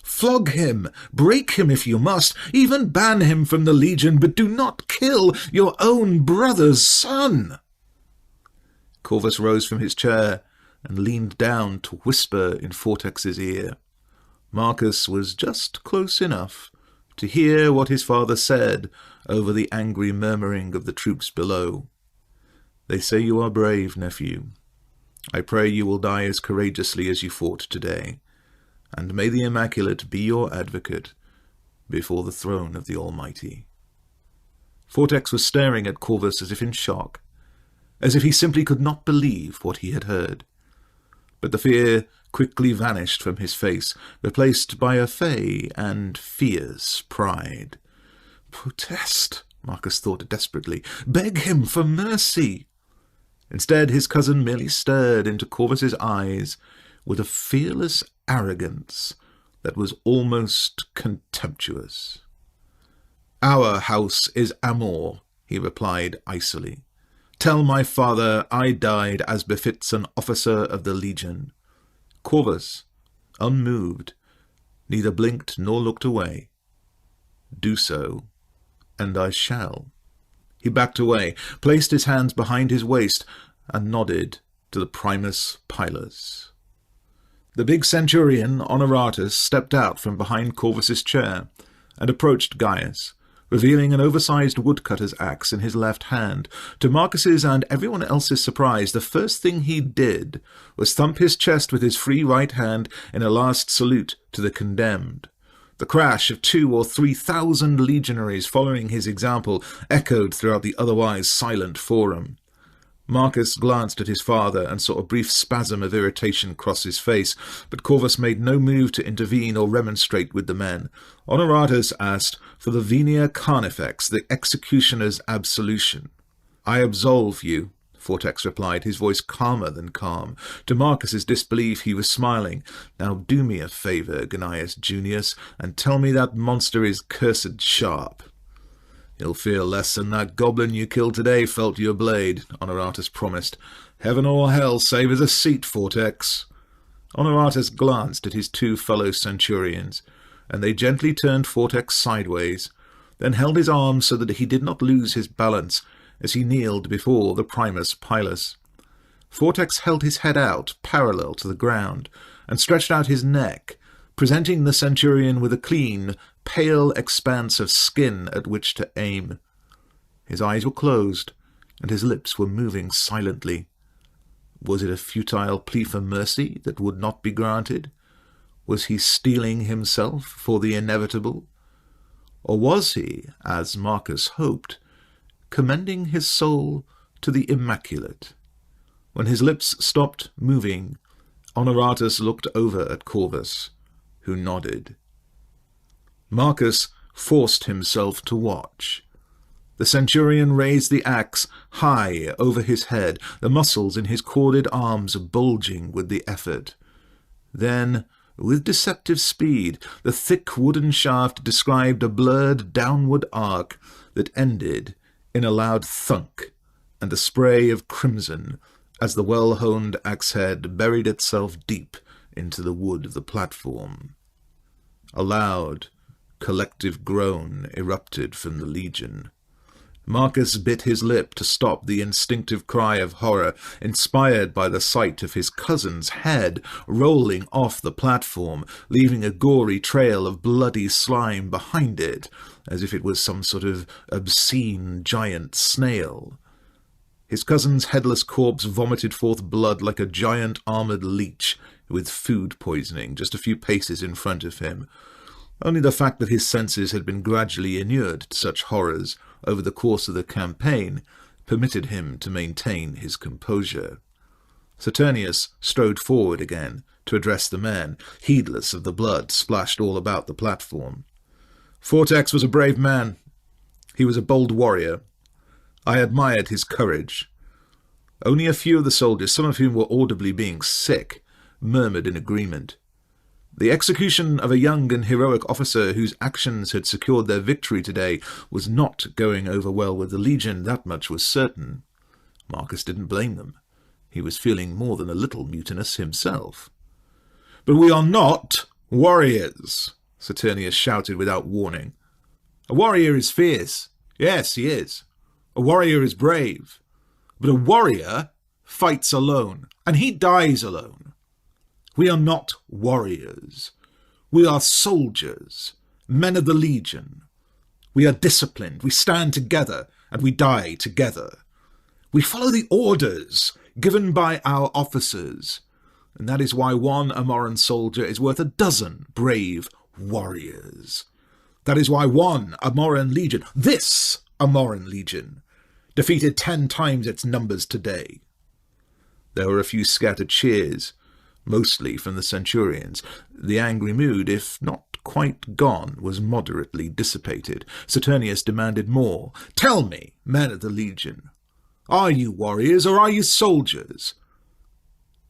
Flog him, break him if you must, even ban him from the Legion, but do not kill your own brother's son." Corvus rose from his chair and leaned down to whisper in Fortex's ear. Marcus was just close enough to hear what his father said over the angry murmuring of the troops below. "They say you are brave, nephew. I pray you will die as courageously as you fought today, and may the Immaculate be your advocate before the throne of the Almighty." Fortex was staring at Corvus as if in shock, as if he simply could not believe what he had heard. But the fear quickly vanished from his face, replaced by a fey and fierce pride. "Protest," Marcus thought desperately. "Beg him for mercy." Instead, his cousin merely stared into Corvus's eyes with a fearless arrogance that was almost contemptuous. "Our house is Amor," he replied icily. "Tell my father I died as befits an officer of the Legion." Corvus, unmoved, neither blinked nor looked away. "Do so, and I shall." He backed away, placed his hands behind his waist, and nodded to the Primus Pilus. The big centurion, Honoratus, stepped out from behind Corvus's chair and approached Gaius, revealing an oversized woodcutter's axe in his left hand. To Marcus's and everyone else's surprise, the first thing he did was thump his chest with his free right hand in a last salute to the condemned. The crash of 2,000 or 3,000 legionaries following his example echoed throughout the otherwise silent forum. Marcus glanced at his father and saw a brief spasm of irritation cross his face, but Corvus made no move to intervene or remonstrate with the men. Honoratus asked for the venia carnifex, the executioner's absolution. "I absolve you," Fortex replied, his voice calmer than calm. To Marcus's disbelief, he was smiling. "Now do me a favour, Gnaeus Junius, and tell me that monster is cursed sharp." "He'll feel less than that goblin you killed today felt your blade," Honoratus promised. "Heaven or hell, save us a seat, Fortex." Honoratus glanced at his two fellow centurions, and they gently turned Fortex sideways, then held his arm so that he did not lose his balance as he kneeled before the Primus Pilus. Fortex held his head out, parallel to the ground, and stretched out his neck, presenting the centurion with a clean, pale expanse of skin at which to aim. His eyes were closed, and his lips were moving silently. Was it a futile plea for mercy that would not be granted? Was he steeling himself for the inevitable? Or was he, as Marcus hoped, commending his soul to the Immaculate? When his lips stopped moving, Honoratus looked over at Corvus, who nodded. Marcus forced himself to watch. The centurion raised the axe high over his head, the muscles in his corded arms bulging with the effort. Then, with deceptive speed, the thick wooden shaft described a blurred downward arc that ended in a loud thunk and a spray of crimson as the well-honed axe-head buried itself deep into the wood of the platform. A loud, collective groan erupted from the legion. Marcus bit his lip to stop the instinctive cry of horror, inspired by the sight of his cousin's head rolling off the platform, leaving a gory trail of bloody slime behind it, as if it was some sort of obscene giant snail. His cousin's headless corpse vomited forth blood like a giant armoured leech with food poisoning just a few paces in front of him. Only the fact that his senses had been gradually inured to such horrors over the course of the campaign permitted him to maintain his composure. Saturnius strode forward again to address the men, heedless of the blood splashed all about the platform. "Fortex was a brave man. He was a bold warrior. I admired his courage." Only a few of the soldiers, some of whom were audibly being sick, murmured in agreement. The execution of a young and heroic officer whose actions had secured their victory today was not going over well with the Legion, that much was certain. Marcus didn't blame them. He was feeling more than a little mutinous himself. "But we are not warriors," Saturnius shouted without warning. "A warrior is fierce. Yes, he is. A warrior is brave. But a warrior fights alone, and he dies alone. We are not warriors. We are soldiers, men of the Legion. We are disciplined, we stand together, and we die together. We follow the orders given by our officers, and that is why one Amoran soldier is worth 12 brave warriors. That is why one Amoran Legion, this Amoran Legion, defeated 10 times its numbers today. There were a few scattered cheers, mostly from the centurions. The angry mood, if not quite gone, was moderately dissipated. Saturnius demanded more. "Tell me, men of the Legion, are you warriors or are you soldiers?"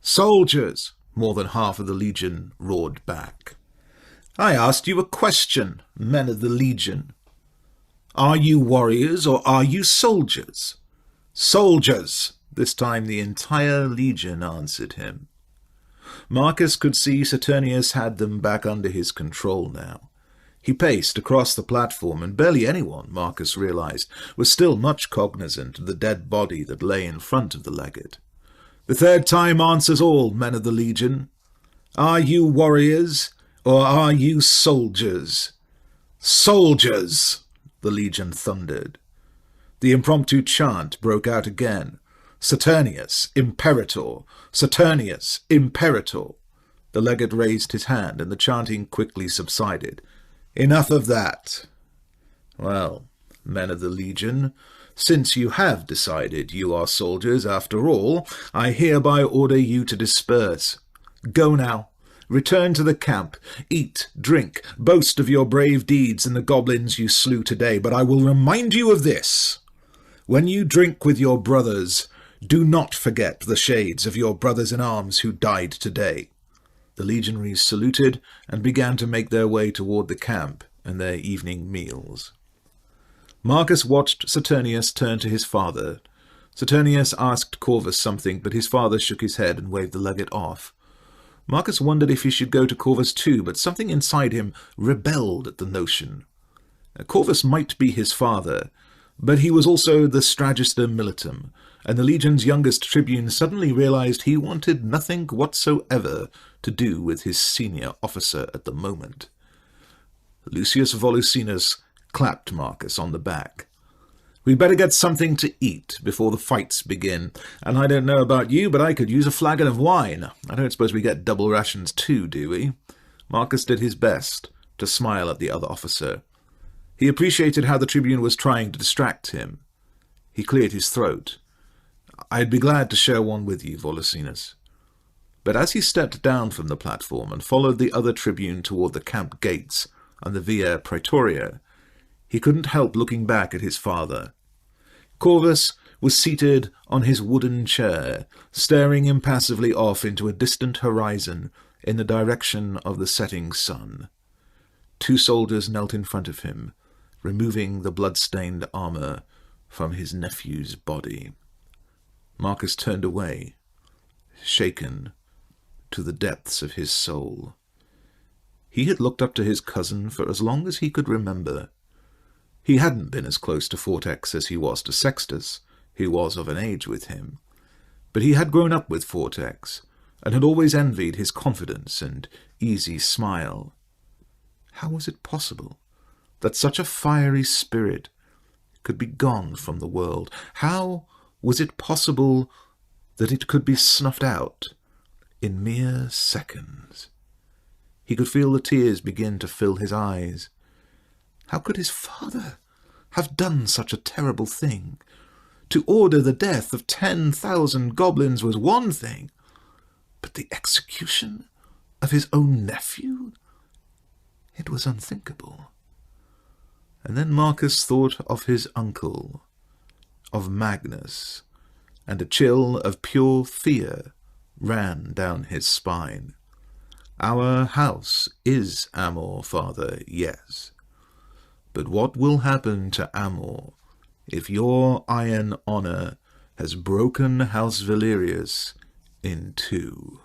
"Soldiers," more than half of the Legion roared back. "I asked you a question, men of the Legion. Are you warriors or are you soldiers?" "Soldiers." This time the entire Legion answered him. Marcus could see Saturnius had them back under his control now. He paced across the platform, and barely anyone, Marcus realized, was still much cognizant of the dead body that lay in front of the legate. "The third time answers all, men of the Legion. Are you warriors or are you soldiers?" "Soldiers!" the Legion thundered. The impromptu chant broke out again. "Saturnius, Imperator! Saturnius, Imperator!" The legate raised his hand, and the chanting quickly subsided. "Enough of that. Well, men of the Legion, since you have decided you are soldiers after all, I hereby order you to disperse. Go now. Return to the camp. Eat, drink, boast of your brave deeds and the goblins you slew today. But I will remind you of this. When you drink with your brothers, do not forget the shades of your brothers-in-arms who died today." The legionaries saluted and began to make their way toward the camp and their evening meals. Marcus watched Saturnius turn to his father. Saturnius asked Corvus something, but his father shook his head and waved the legate off. Marcus wondered if he should go to Corvus too, but something inside him rebelled at the notion. Corvus might be his father, but he was also the Stragister Militum, and the Legion's youngest tribune suddenly realized he wanted nothing whatsoever to do with his senior officer at the moment. Lucius Volusinus clapped Marcus on the back. "We'd better get something to eat before the fights begin, and I don't know about you, but I could use a flagon of wine. I don't suppose we get double rations too, do we?" Marcus did his best to smile at the other officer. He appreciated how the tribune was trying to distract him. He cleared his throat. "I'd be glad to share one with you, Volusinus." But as he stepped down from the platform and followed the other tribune toward the camp gates and the Via Praetoria, he couldn't help looking back at his father. Corvus was seated on his wooden chair, staring impassively off into a distant horizon in the direction of the setting sun. 2 soldiers knelt in front of him, removing the blood-stained armor from his nephew's body. Marcus turned away, shaken to the depths of his soul. He had looked up to his cousin for as long as he could remember. He hadn't been as close to Fortex as he was to Sextus, who was of an age with him, but he had grown up with Fortex, and had always envied his confidence and easy smile. How was it possible that such a fiery spirit could be gone from the world? How was it possible that it could be snuffed out in mere seconds? He could feel the tears begin to fill his eyes. How could his father have done such a terrible thing? To order the death of 10,000 goblins was one thing, but the execution of his own nephew? It was unthinkable. And then Marcus thought of his uncle, of Magnus, and a chill of pure fear ran down his spine. Our house is Amor, father, yes. But what will happen to Amor if your iron honor has broken House Valerius in 2?